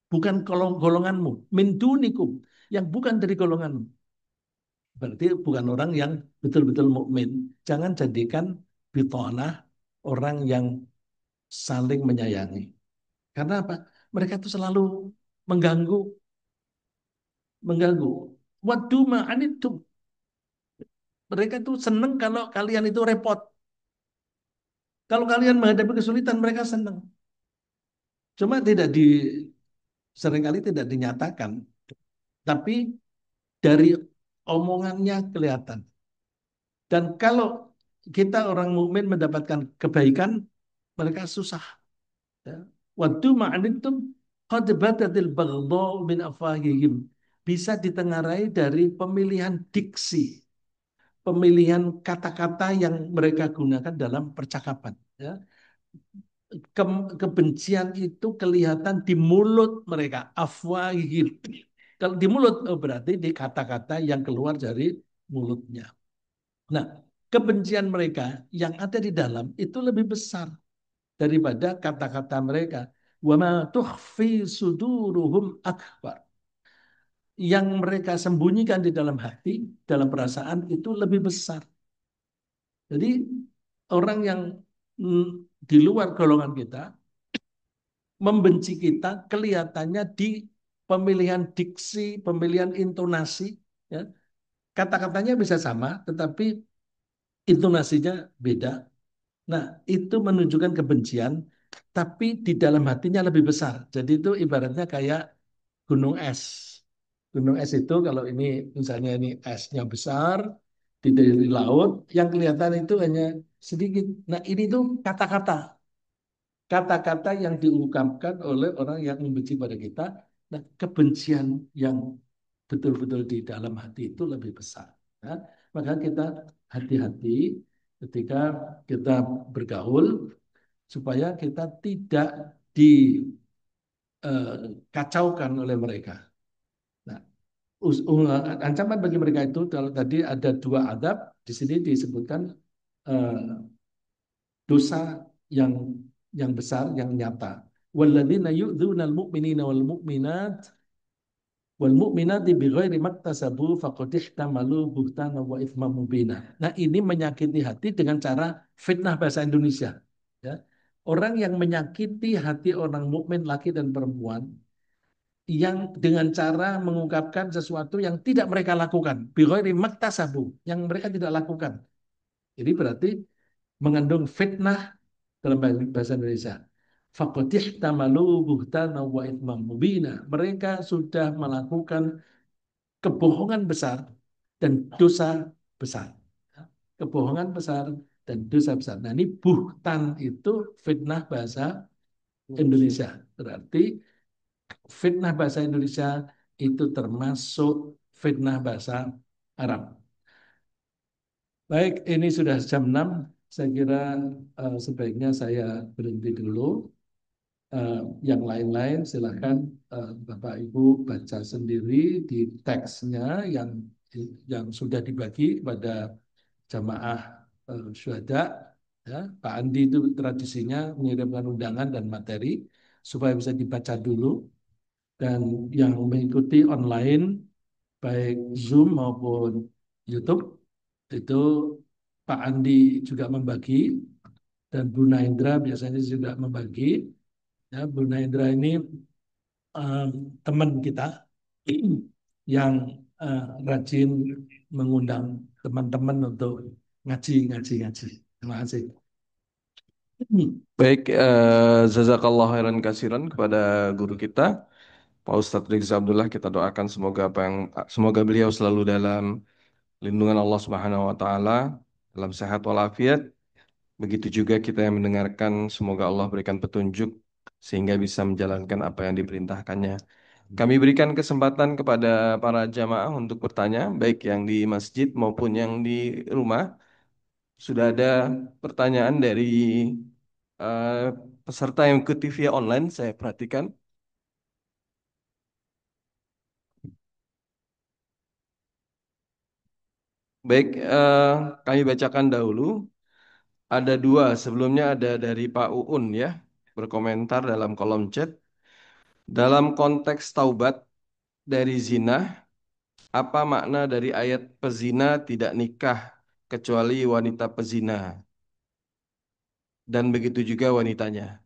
bukan golonganmu, min dunikum, yang bukan dari golonganmu. Berarti bukan orang yang betul-betul mukmin. Jangan jadikan bitonah orang yang saling menyayangi. Karena apa? Mereka itu selalu mengganggu, mengganggu. Wadu ma'anitum. Mereka itu senang kalau kalian itu repot. Kalau kalian menghadapi kesulitan, mereka senang. Cuma tidak seringkali tidak dinyatakan. Tapi dari omongannya kelihatan. Dan kalau kita orang mukmin mendapatkan kebaikan, mereka susah. Ya. Wadu ma'anitum qad badatil baghdha'u min afwahihim. Bisa ditengarai dari pemilihan diksi, pemilihan kata-kata yang mereka gunakan dalam percakapan. Ya. Kebencian itu kelihatan di mulut mereka, afwahihim. Kalau di mulut berarti di kata-kata yang keluar dari mulutnya. Nah, kebencian mereka yang ada di dalam itu lebih besar daripada kata-kata mereka. Wa ma tukhfi suduruhum akbar. Yang mereka sembunyikan di dalam hati, dalam perasaan itu lebih besar. Jadi orang yang di luar golongan kita membenci kita kelihatannya di pemilihan diksi, pemilihan intonasi, ya. Kata-katanya bisa sama, tetapi intonasinya beda, Nah, itu menunjukkan kebencian, tapi di dalam hatinya lebih besar. Jadi itu ibaratnya kayak gunung es. Gunung es itu kalau ini misalnya ini esnya besar dari laut, yang kelihatan itu hanya sedikit. Nah, ini tuh kata-kata. Kata-kata yang diungkapkan oleh orang yang membenci pada kita. Nah, kebencian yang betul-betul di dalam hati itu lebih besar. Nah, maka kita hati-hati ketika kita bergaul supaya kita tidak dikacaukan oleh mereka. Nah, ancaman bagi mereka itu kalau tadi ada dua adab, di sini disebutkan eh, dosa yang besar, yang nyata. Walladzina yu'dzunal mu'minina wal mu'minat wal mu'minati bighairi maktasabu faqad ihtamalu buhtanan wa itsman mubina. Nah, ini menyakiti hati dengan cara fitnah bahasa Indonesia. Ya. Orang yang menyakiti hati orang mukmin laki dan perempuan yang dengan cara mengungkapkan sesuatu yang tidak mereka lakukan, bighairi maktasabu, yang mereka tidak lakukan. Jadi berarti mengandung fitnah dalam bahasa Indonesia. Faqad ihtamalu buhtanan wa itsman mubina. Mereka sudah melakukan kebohongan besar dan dosa besar. Kebohongan besar dan dosa besar. Nah, ini buhtan itu fitnah bahasa Indonesia. Berarti fitnah bahasa Indonesia itu termasuk fitnah bahasa Arab. Baik, ini sudah jam 6. Saya kira sebaiknya saya berhenti dulu. Yang lain-lain silakan Bapak Ibu baca sendiri di teksnya yang sudah dibagi pada jamaah syuhada. Ya, Pak Andi itu tradisinya mengirimkan undangan dan materi supaya bisa dibaca dulu, dan yang mengikuti online baik Zoom maupun YouTube itu Pak Andi juga membagi, dan Bu Naindra biasanya juga membagi. Ya, Bu Naindra ini eh, teman kita yang rajin mengundang teman-teman untuk ngaji, ngaji, ngaji. Terima kasih. Baik, jazakallah khairan kasiran kepada guru kita, Pak Ustadz Rizza Abdullah. Kita doakan semoga beliau selalu dalam lindungan Allah Subhanahu wa taala, dalam sehat walafiat. Begitu juga kita yang mendengarkan, semoga Allah berikan petunjuk sehingga bisa menjalankan apa yang diperintahkannya. Kami berikan kesempatan kepada para jamaah untuk bertanya, baik yang di masjid maupun yang di rumah. Sudah ada pertanyaan dari eh, peserta yang ikuti via online, saya perhatikan. Baik, kami bacakan dahulu. Ada dua, sebelumnya ada dari Pak Uun ya, berkomentar dalam kolom chat. Dalam konteks taubat dari zina, apa makna dari ayat pezina tidak nikah kecuali wanita pezina? Dan begitu juga wanitanya.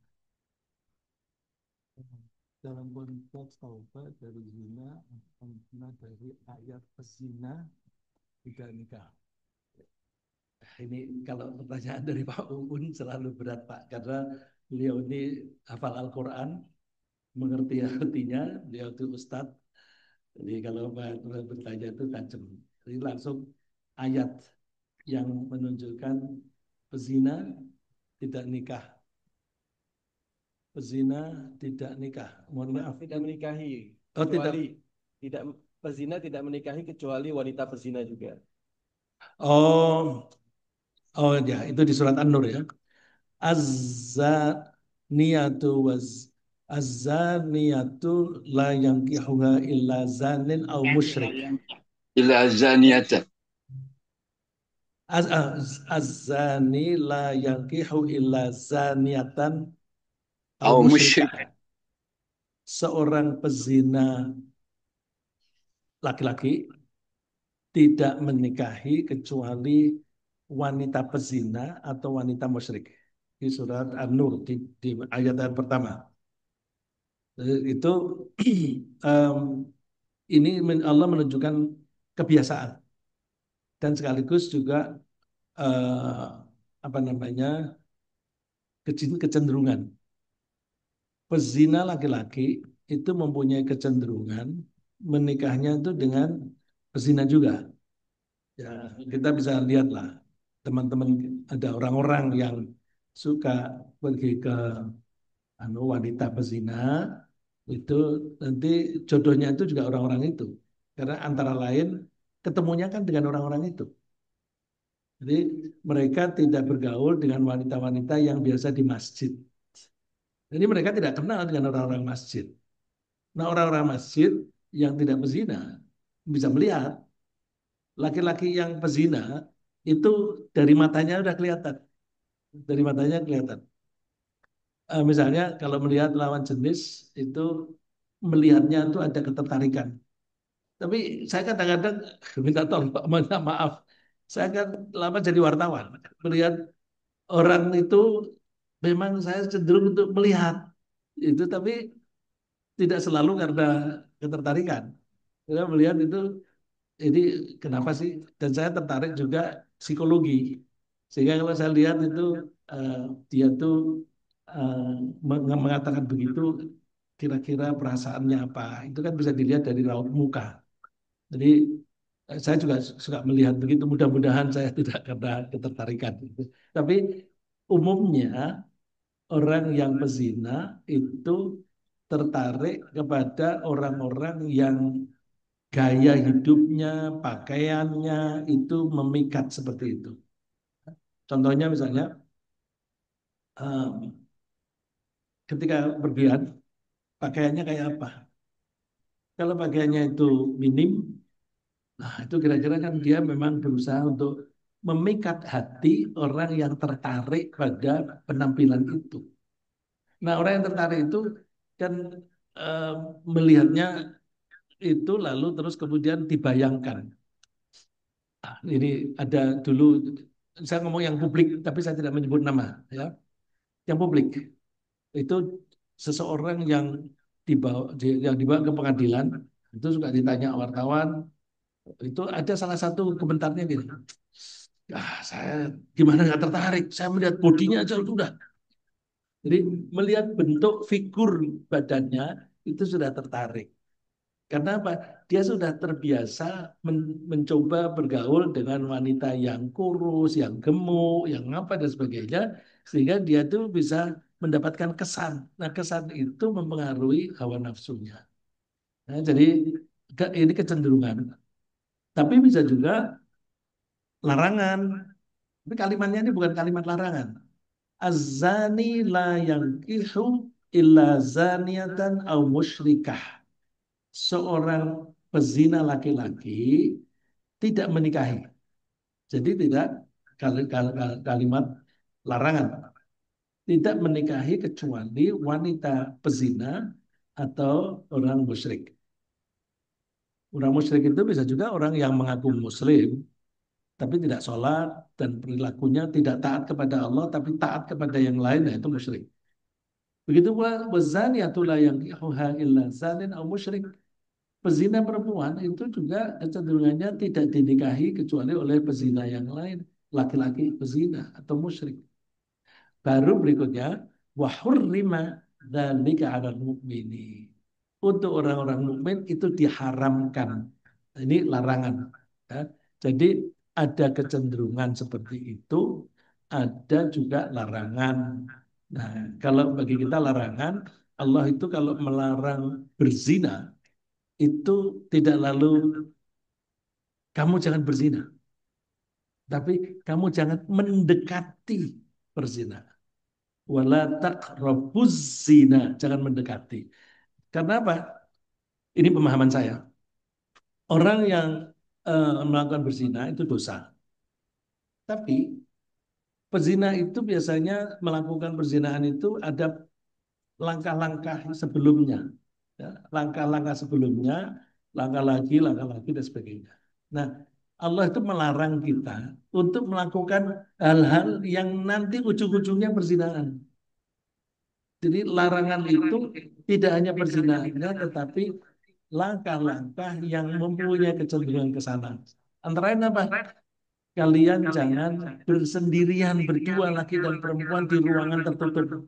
Dalam konteks taubat dari zina, makna dari ayat pezina tidak nikah. Ini kalau pertanyaan dari Pak Uun selalu berat Pak, karena beliau ini hafal Al-Quran, mengerti artinya, beliau itu Ustadz. Jadi kalau bertanya itu tajam. Jadi langsung ayat yang menunjukkan pezina tidak nikah. Pezina tidak nikah. Mohon maaf. Tidak menikahi Oh tidak. kecuali tidak pezina tidak menikahi kecuali wanita pezina juga. Oh, oh ya, itu di surat An-Nur ya. Az-zaniyatu waz az-zaniyatu la yankihuha illa zanin au musyrik. إلى الزانية Az-zani la yankihu illa zaniyatan au أو musyrikah. مشرك Seorang pezina laki-laki tidak menikahi kecuali wanita pezina atau wanita musyrik. Di surat An-Nur di ayat pertama. Itu em, ini Allah menunjukkan kebiasaan dan sekaligus juga apa namanya kecenderungan. Pezina laki-laki itu mempunyai kecenderungan menikahnya itu dengan pezina juga. Ya, kita bisa lihatlah teman-teman, ada orang-orang yang suka pergi ke wanita pezina, itu nanti jodohnya itu juga orang-orang itu. Karena antara lain ketemunya kan dengan orang-orang itu. Jadi mereka tidak bergaul dengan wanita-wanita yang biasa di masjid. Jadi mereka tidak kenal dengan orang-orang masjid. Nah, orang-orang masjid yang tidak berzina bisa melihat laki-laki yang pezina itu dari matanya udah kelihatan. Dari matanya kelihatan. Misalnya kalau melihat lawan jenis itu melihatnya itu ada ketertarikan. Tapi saya kadang-kadang minta tolong, minta maaf. Saya kan lama jadi wartawan. Melihat orang itu memang saya cenderung untuk melihat itu, tapi tidak selalu karena ketertarikan. Saya melihat itu, ini kenapa sih? Dan saya tertarik juga psikologi. Sehingga kalau saya lihat itu eh, dia tuh eh, mengatakan begitu, kira-kira perasaannya apa? Itu kan bisa dilihat dari raut muka. Jadi saya juga suka melihat begitu. Mudah-mudahan saya tidak karena ketertarikan. Tapi umumnya orang yang pezina itu tertarik kepada orang-orang yang gaya hidupnya, pakaiannya itu memikat seperti itu. Contohnya misalnya eh, ketika pergian pakaiannya kayak apa? Kalau pakaiannya itu minim, nah itu kira-kira kan dia memang berusaha untuk memikat hati orang yang tertarik pada penampilan itu. Nah, orang yang tertarik itu kan eh, melihatnya itu lalu terus kemudian dibayangkan. Ini ada dulu, saya ngomong yang publik tapi saya tidak menyebut nama ya. Yang publik itu seseorang yang dibawa ke pengadilan, itu suka ditanya wartawan, itu ada salah satu komentarnya gitu. Saya gimana nggak tertarik? Saya melihat bodinya aja sudah. Jadi melihat bentuk figur badannya itu sudah tertarik. Karena apa? Dia sudah terbiasa mencoba bergaul dengan wanita yang kurus, yang gemuk, yang apa dan sebagainya, sehingga dia tuh bisa mendapatkan kesan. Nah, kesan itu mempengaruhi hawa nafsunya. Nah, jadi ini kecenderungan. Tapi bisa juga larangan. Tapi kalimatnya ini bukan kalimat larangan. Az-zani la yankihu illa zaniatan au musyrikah. Seorang pezina laki-laki tidak menikahi. Jadi tidak kalimat larangan. Tidak menikahi kecuali wanita pezina atau orang musyrik. Orang musyrik itu bisa juga orang yang mengaku muslim, tapi tidak sholat dan perilakunya tidak taat kepada Allah, tapi taat kepada yang lain, yaitu musyrik. Begitu pula wazaniyatul la yankihuha illa zanin au musyrik. Pezina perempuan itu juga kecenderungannya tidak dinikahi kecuali oleh pezina yang lain, laki-laki pezina atau musyrik. Baru berikutnya wahurrima dzalika 'alal mukmini. Untuk orang-orang mukmin itu diharamkan. Ini larangan. Ya. Jadi ada kecenderungan seperti itu, ada juga larangan. Nah, kalau bagi kita larangan, Allah itu kalau melarang berzina, itu tidak lalu kamu jangan berzina, tapi kamu jangan mendekati berzina. Wala taqrabuz zina, jangan mendekati. Karena apa? Ini pemahaman saya. Orang yang melakukan berzina itu dosa. Tapi pezina itu biasanya melakukan perzinahan itu ada langkah-langkah sebelumnya. Ya, langkah-langkah sebelumnya, langkah lagi, dan sebagainya. Nah, Allah itu melarang kita untuk melakukan hal-hal yang nanti ujung-ujungnya perzinahan. Jadi larangan itu tidak hanya perzinahannya, tetapi langkah-langkah yang mempunyai kecenderungan ke sana. Antara lain apa? kalian jangan bersendirian berdua laki dan perempuan di ruangan tertutup,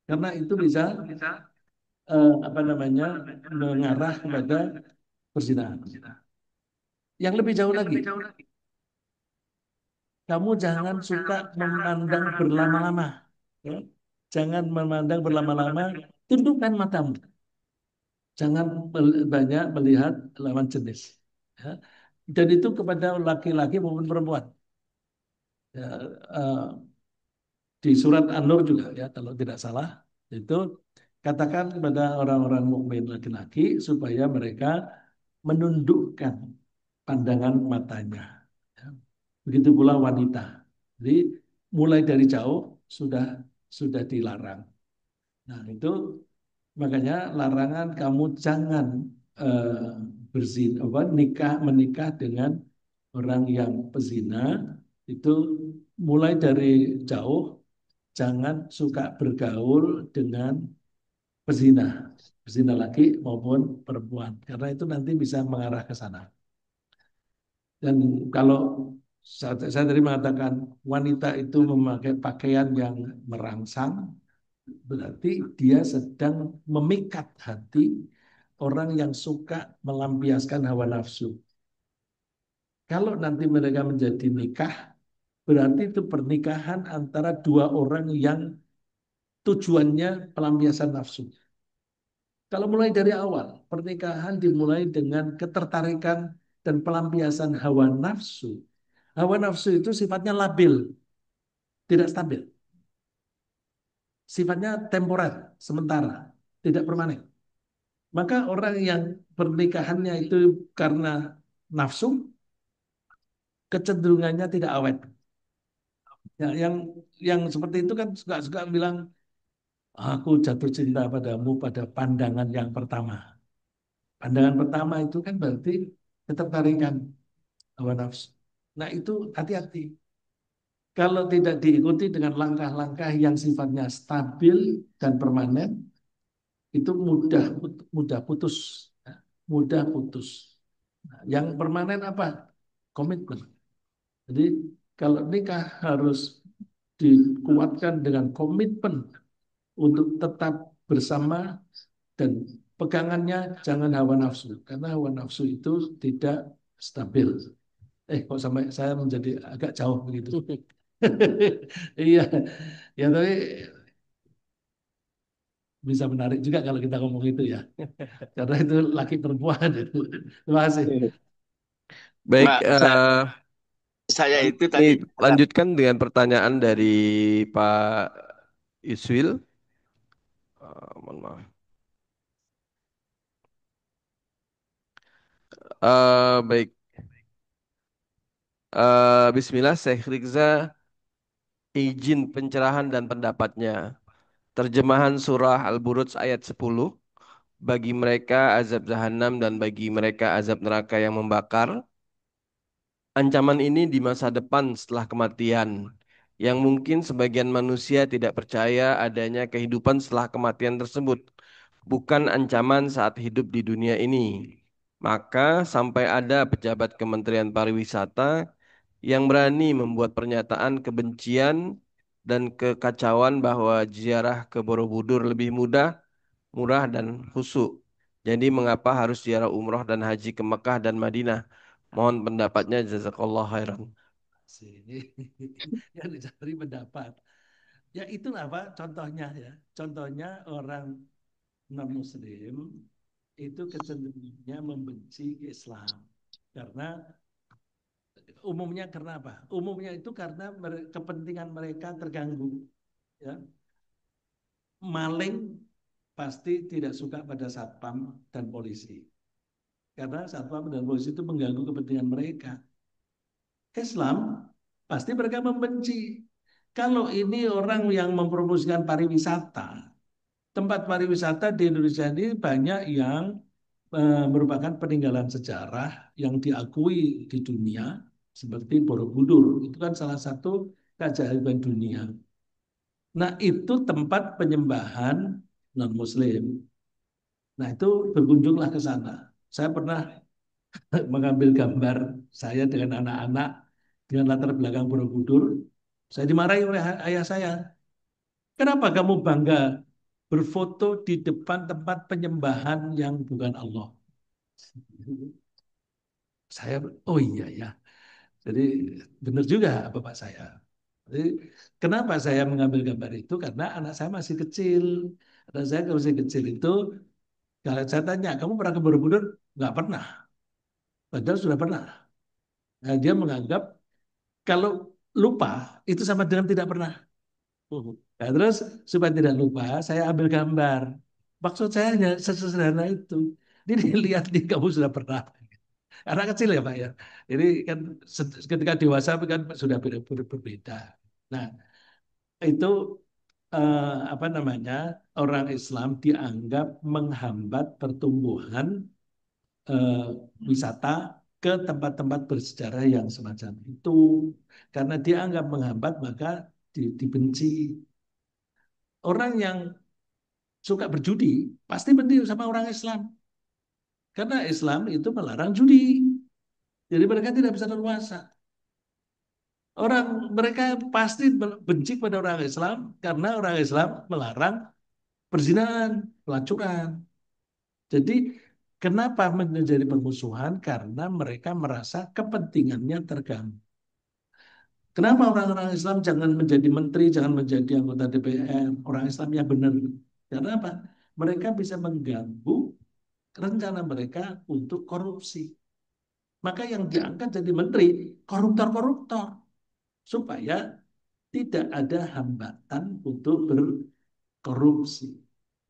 karena itu bisa apa namanya mengarah kepada perzinahan. Yang lebih jauh lagi, kamu jangan suka memandang berlama-lama. Ya. Jangan memandang berlama-lama, tundukkan matamu. Jangan banyak melihat lawan jenis. Ya. Dan itu kepada laki-laki maupun perempuan. Ya, di surat An-Nur juga ya kalau tidak salah itu katakan kepada orang-orang mukmin laki-laki supaya mereka menundukkan pandangan matanya. Ya. Begitu pula wanita. Jadi mulai dari jauh sudah dilarang. Nah, itu makanya larangan kamu jangan menikah dengan orang yang pezina itu mulai dari jauh, jangan suka bergaul dengan pezina, pezina laki maupun perempuan, karena itu nanti bisa mengarah ke sana. Dan kalau saya tadi mengatakan wanita itu memakai pakaian yang merangsang, berarti dia sedang memikat hati orang yang suka melampiaskan hawa nafsu. Kalau nanti mereka menjadi nikah, berarti itu pernikahan antara dua orang yang tujuannya pelampiasan nafsu. Kalau mulai dari awal, pernikahan dimulai dengan ketertarikan dan pelampiasan hawa nafsu. Hawa nafsu itu sifatnya labil, tidak stabil. Sifatnya temporer, sementara, tidak permanen. Maka orang yang pernikahannya itu karena nafsu, kecenderungannya tidak awet. Ya, yang seperti itu kan suka-suka bilang, aku jatuh cinta padamu pada pandangan yang pertama. Pandangan pertama itu kan berarti ketertarikan hawa nafsu. Nah itu hati-hati. Kalau tidak diikuti dengan langkah-langkah yang sifatnya stabil dan permanen, itu mudah putus, ya. Mudah putus. Nah, yang permanen apa? Komitmen. Jadi kalau nikah harus dikuatkan dengan komitmen untuk tetap bersama dan pegangannya jangan hawa nafsu, karena hawa nafsu itu tidak stabil. Kok sampai saya menjadi agak jauh begitu. Iya, ya tapi bisa menarik juga kalau kita ngomong itu ya, karena itu laki perempuan itu. Terima kasih. Baik, Pak, saya itu ini tadi lanjutkan dengan pertanyaan dari Pak Yuswil. Mohon maaf. Baik, Bismillah, Syekh Rizza izin pencerahan dan pendapatnya. Terjemahan surah Al-Buruj ayat 10. Bagi mereka azab jahanam dan bagi mereka azab neraka yang membakar. Ancaman ini di masa depan setelah kematian, yang mungkin sebagian manusia tidak percaya adanya kehidupan setelah kematian tersebut, bukan ancaman saat hidup di dunia ini. Maka sampai ada pejabat Kementerian Pariwisata yang berani membuat pernyataan kebencian dan kekacauan bahwa ziarah ke Borobudur lebih mudah, murah dan khusyuk. Jadi mengapa harus ziarah umroh dan haji ke Mekah dan Madinah? Mohon pendapatnya, jazakallah khairan. Sini yang dicari pendapat. Ya itulah Pak contohnya ya. Contohnya orang non Muslim itu kecenderungannya membenci Islam karena umumnya karena apa? Umumnya itu karena kepentingan mereka terganggu. Ya. Maling pasti tidak suka pada satpam dan polisi. Karena satpam dan polisi itu mengganggu kepentingan mereka. Islam pasti mereka membenci. Kalau ini orang yang mempromosikan pariwisata, tempat pariwisata di Indonesia ini banyak yang merupakan peninggalan sejarah yang diakui di dunia, seperti Borobudur. Itu kan salah satu keajaiban dunia. Nah, itu tempat penyembahan non-Muslim. Nah, itu berkunjunglah ke sana. Saya pernah mengambil gambar saya dengan anak-anak dengan latar belakang Borobudur. Saya dimarahi oleh ayah saya. Kenapa kamu bangga berfoto di depan tempat penyembahan yang bukan Allah? Saya, oh iya ya. Jadi benar juga bapak saya. Jadi, kenapa saya mengambil gambar itu? Karena anak saya masih kecil. Anak saya masih kecil itu, kalau saya tanya, kamu pernah ke Borobudur? Nggak pernah. Padahal sudah pernah. Nah, dia menganggap kalau lupa itu sama dengan tidak pernah. Nah, terus supaya tidak lupa, saya ambil gambar. Maksud saya hanya sesederhana itu. Jadi lihat nih kamu sudah pernah. Anak kecil ya Pak ya. Jadi kan ketika dewasa kan sudah berbeda. Nah, itu apa namanya, orang Islam dianggap menghambat pertumbuhan eh, wisata ke tempat-tempat bersejarah yang semacam itu. Karena dianggap menghambat maka dibenci. Orang yang suka berjudi pasti benci sama orang Islam. Karena Islam itu melarang judi. Jadi mereka tidak bisa leluasa. Orang mereka pasti benci pada orang Islam karena orang Islam melarang perzinahan, pelacuran. Jadi kenapa menjadi permusuhan? Karena mereka merasa kepentingannya terganggu. Kenapa orang-orang Islam jangan menjadi menteri, jangan menjadi anggota DPR, orang Islam yang benar? Karena apa? Mereka bisa mengganggu rencana mereka untuk korupsi. Maka yang diangkat jadi menteri, koruptor-koruptor. Supaya tidak ada hambatan untuk berkorupsi.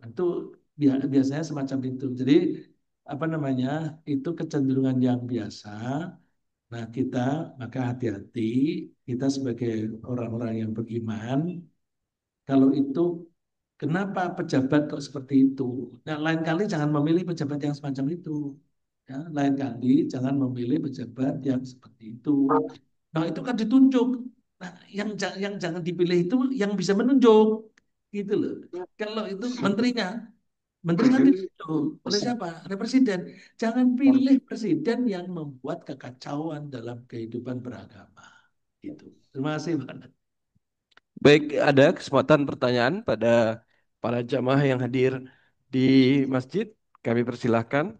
Itu biasanya semacam itu. Jadi apa namanya, itu kecenderungan yang biasa. Nah, kita maka hati-hati, kita sebagai orang-orang yang beriman, kalau itu kenapa pejabat kok seperti itu? Nah, lain kali jangan memilih pejabat yang semacam itu. Ya, lain kali jangan memilih pejabat yang seperti itu. Nah, itu kan ditunjuk. Nah, yang jangan dipilih itu yang bisa menunjuk, gitu loh. Kalau itu menterinya, menteri kan ditunjuk oleh siapa? Oleh presiden. Jangan pilih presiden yang membuat kekacauan dalam kehidupan beragama. Itu. Terima kasih, Pak. Baik, ada kesempatan pertanyaan pada para jamaah yang hadir di masjid. Kami persilahkan.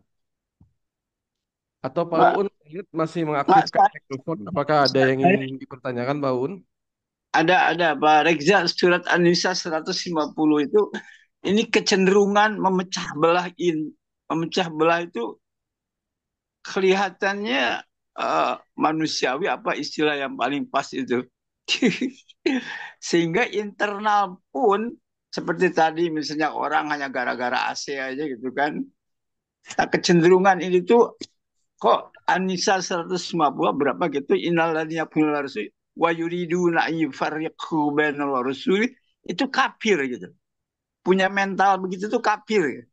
Atau Pak Pak, Uun lihat masih Pak, mengaktifkan mikrofon. Apakah ada yang saya ingin dipertanyakan Pak Uun? ada Pak Rekza surat An-Nisa 150 itu ini kecenderungan memecah belah itu kelihatannya manusiawi apa istilah yang paling pas itu. Sehingga internal pun seperti tadi misalnya orang hanya gara-gara AC aja gitu kan. Nah, kecenderungan ini tuh kok Anisa 150 berapa gitu innalladzina qulul rasul wa yuriduna yufarriqu bainal rasul itu kafir gitu. Punya mental begitu tuh kafir.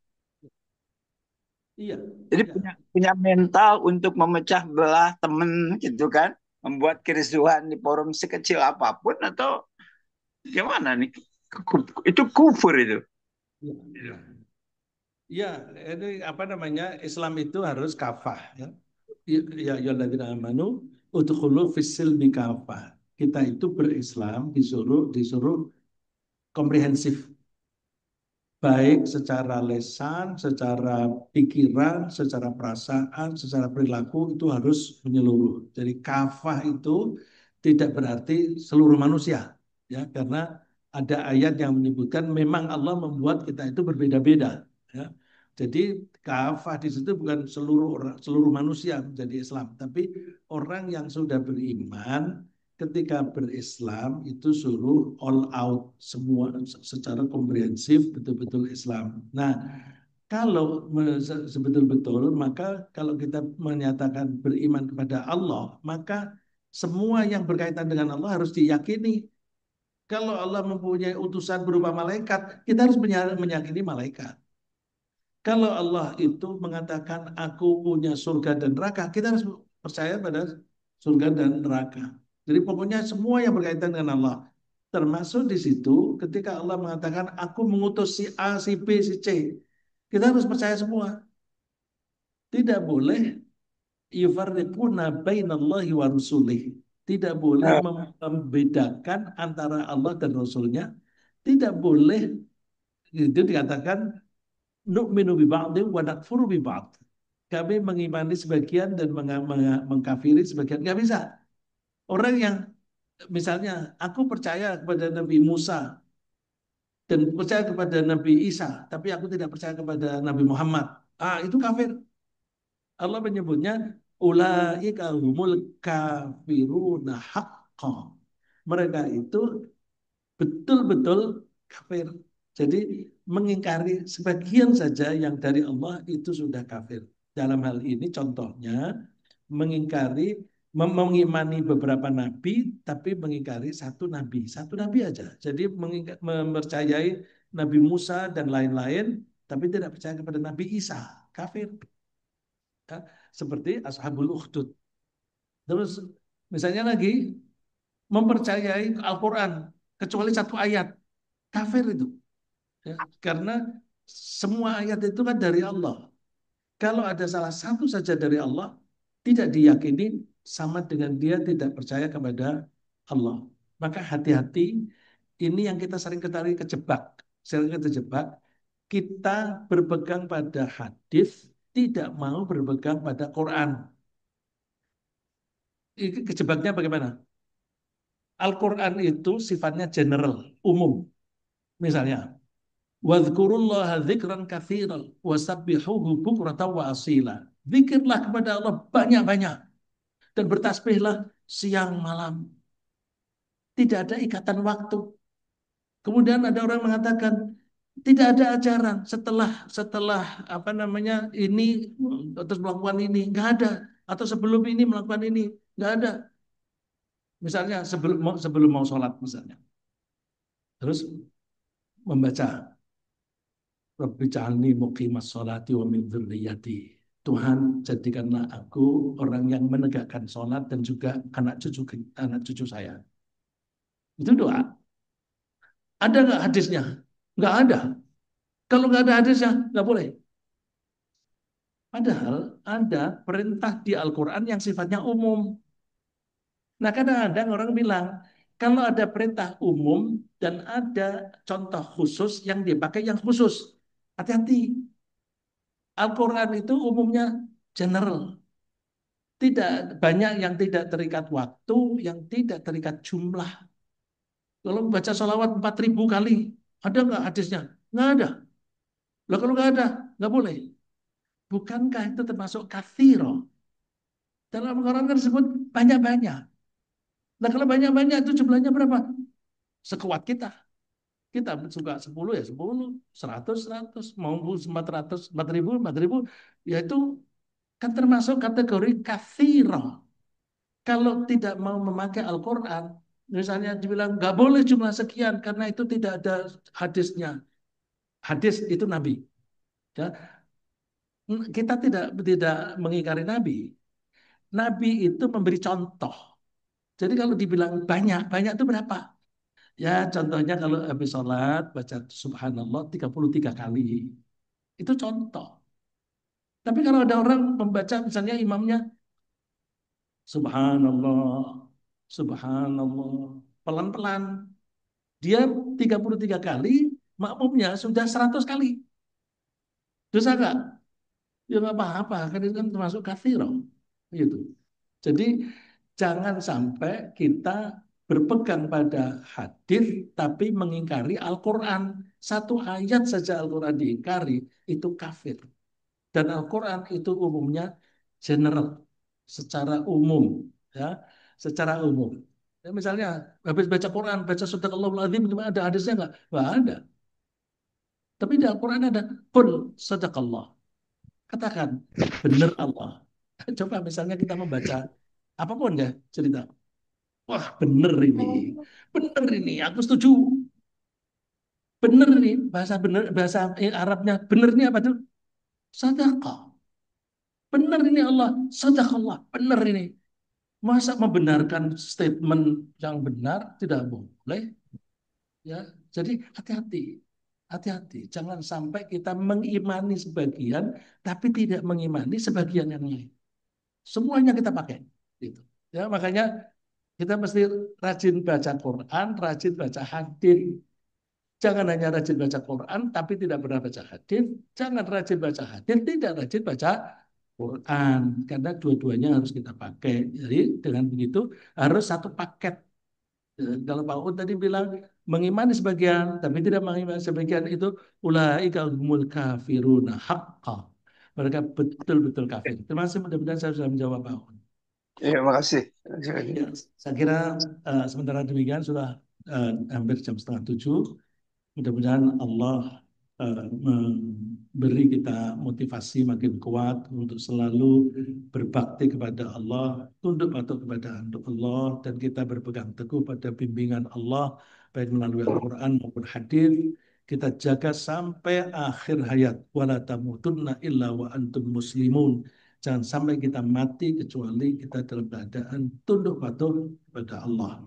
Iya, Jadi iya. punya mental untuk memecah belah temen gitu kan, membuat kerusuhan di forum sekecil apapun atau gimana nih? Itu kufur itu. Iya, iya. Iya, ini apa namanya? Islam itu harus kafah ya. Ya ya ayyuhalladzina amanu udkhulu fis-silmi kafah. Kita itu berislam disuruh komprehensif, baik secara lesan, secara pikiran, secara perasaan, secara perilaku itu harus menyeluruh. Jadi kafah itu tidak berarti seluruh manusia, ya, karena ada ayat yang menyebutkan memang Allah membuat kita itu berbeda-beda, ya. Jadi kafah di situ bukan seluruh orang, seluruh manusia menjadi Islam, tapi orang yang sudah beriman ketika berislam itu suruh all out semua secara komprehensif betul-betul Islam. Nah, kalau sebetul-betul maka kalau kita menyatakan beriman kepada Allah, maka semua yang berkaitan dengan Allah harus diyakini. Kalau Allah mempunyai utusan berupa malaikat, kita harus meyakini malaikat. Kalau Allah itu mengatakan aku punya surga dan neraka, kita harus percaya pada surga dan neraka. Jadi pokoknya semua yang berkaitan dengan Allah. Termasuk di situ ketika Allah mengatakan aku mengutus si A, si B, si C. Kita harus percaya semua. Tidak boleh yufarriquna bainallahi wa rusulih. Tidak boleh Eh, membedakan antara Allah dan Rasulnya. Tidak boleh itu dikatakan nu'minu bi ba'din wa nakfuru bi ba'd. Kami mengimani sebagian dan mengkafiri sebagian. Nggak bisa. Orang yang misalnya aku percaya kepada Nabi Musa dan percaya kepada Nabi Isa, tapi aku tidak percaya kepada Nabi Muhammad. Ah, itu kafir. Allah menyebutnya ulaika humul kafiruna haqqan. Mereka itu betul-betul kafir. Jadi mengingkari sebagian saja yang dari Allah itu sudah kafir. Dalam hal ini contohnya mengingkari mengimani beberapa nabi tapi mengingkari satu nabi aja. Jadi mempercayai Nabi Musa dan lain-lain tapi tidak percaya kepada Nabi Isa, kafir. Ya, seperti Ashabul Ukhdud. Terus misalnya lagi mempercayai Al-Quran kecuali satu ayat, kafir itu. Ya, karena semua ayat itu kan dari Allah. Kalau ada salah satu saja dari Allah, tidak diyakini sama dengan dia tidak percaya kepada Allah. Maka hati-hati, ini yang kita sering kejebak. Sering terjebak, kita berpegang pada hadis, tidak mau berpegang pada Quran. Ini kejebaknya bagaimana? Al-Quran itu sifatnya general, umum. Misalnya, wadhkurullaha dzikran katsiran wasabbihuhu bukratan wa asila. Zikirlah kepada Allah banyak-banyak dan bertasbihlah siang malam. Tidak ada ikatan waktu. Kemudian ada orang mengatakan tidak ada ajaran setelah setelah apa namanya ini terus melakukan ini nggak ada atau sebelum ini melakukan ini nggak ada. Misalnya sebelum mau sholat misalnya, terus membaca Rabbi ja'alni muqimas sholati wa min dzurriyyati. Tuhan, jadikanlah aku orang yang menegakkan sholat dan juga anak cucu saya. Itu doa. Ada nggak hadisnya? Nggak ada. Kalau nggak ada hadisnya, nggak boleh. Padahal ada perintah di Al-Quran yang sifatnya umum. Nah, kadang-kadang orang bilang, kalau ada perintah umum dan ada contoh khusus yang dipakai yang khusus. Hati-hati. Al-Quran itu umumnya general. Tidak banyak yang tidak terikat waktu, yang tidak terikat jumlah. Kalau baca sholawat 4.000 kali, ada nggak hadisnya? Nggak ada. Lah kalau nggak ada, nggak boleh. Bukankah itu termasuk kathiro? Dalam Al-Quran kan disebut banyak-banyak. Nah kalau banyak-banyak itu jumlahnya berapa? Sekuat kita. Kita suka 10 ya 10, 100, 100, mau 400, 4.000, 4.000, ya itu kan termasuk kategori kathiro. Kalau tidak mau memakai Al-Quran, misalnya dibilang nggak boleh jumlah sekian karena itu tidak ada hadisnya. Hadis itu Nabi. Ya, kita tidak mengingkari Nabi. Nabi itu memberi contoh. Jadi kalau dibilang banyak, banyak itu berapa? Ya contohnya kalau habis sholat baca subhanallah 33 kali. Itu contoh. Tapi kalau ada orang membaca misalnya imamnya subhanallah, subhanallah, pelan-pelan. Dia 33 kali, makmumnya sudah 100 kali. Dosa nggak? Ya nggak apa-apa, kan itu kan termasuk kafir. Gitu. Jadi jangan sampai kita berpegang pada hadis tapi mengingkari Al-Quran. Satu ayat saja Al-Quran diingkari, itu kafir. Dan Al-Quran itu umumnya general, secara umum. Ya, secara umum. Ya, misalnya habis baca Quran, baca Sadaqallahul Adzim, ada hadisnya nggak? Nggak ada. Tapi di Al-Quran ada Qul sadaqallah. Katakan, benar Allah. Coba misalnya kita membaca apapun ya cerita. Wah benar ini. Benar ini, aku setuju. Benar ini, bahasa benar, bahasa Arabnya. Benar ini apa tuh? Sadaqah. Benar ini Allah. Sadaqallah. Benar ini. Masa membenarkan statement yang benar tidak boleh? Ya, jadi hati-hati. Hati-hati, jangan sampai kita mengimani sebagian tapi tidak mengimani sebagian yang lain. Semuanya kita pakai gitu. Ya, makanya Kita mesti rajin baca Quran, rajin baca hadis. Jangan hanya rajin baca Quran, tapi tidak pernah baca hadis. Jangan rajin baca hadis, tidak rajin baca Quran. Karena dua-duanya harus kita pakai. Jadi dengan begitu harus satu paket. Kalau Pak Un tadi bilang mengimani sebagian, tapi tidak mengimani sebagian itu ulaika humul kafiruna haqqa. Mereka betul-betul kafir. Terima kasih, mudah-mudahan saya sudah menjawab Pak Un. Iya, makasih. Ya, saya kira sementara demikian sudah hampir jam 6:30. Mudah-mudahan Allah memberi kita motivasi makin kuat untuk selalu berbakti kepada Allah, tunduk patuh kepada Allah, dan kita berpegang teguh pada bimbingan Allah, baik melalui Al-Quran maupun hadis. Kita jaga sampai akhir hayat. Wala tamutunna illa wa antum muslimun. Jangan sampai kita mati kecuali kita dalam keadaan tunduk patuh kepada Allah.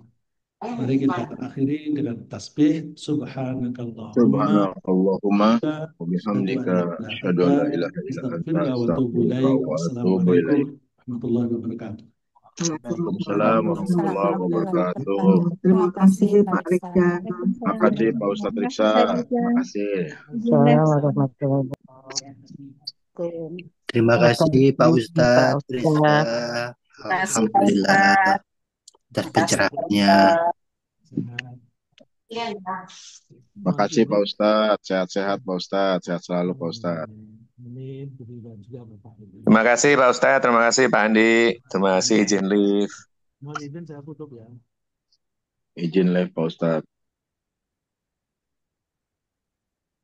Mari kita akhiri dengan tasbih subhanakallahumma Subhanakallahumma wa asyhadu bihamdika an la asyhadu an la ilaha illa anta astaghfiruka wa atubu astaghfiruka ilaik. wa atubu Wassalamualaikum ilaik. warahmatullahi wabarakatuh. Waalaikumsalam warahmatullahi wabarakatuh. Terima kasih Pak Rikja. Terima kasih Pak Ustadz Riksa. Terima kasih. Terima kasih Pak Ustadz Rizka. Alhamdulillah atas pencerahannya. Terima kasih Pak Ustadz. Sehat-sehat Pak Ustadz. Sehat selalu Pak Ustadz. Terima kasih Pak Ustadz, terima kasih Pak Andi, terima kasih izin live. Mohon izin saya tutup ya. Izin live Pak Ustadz.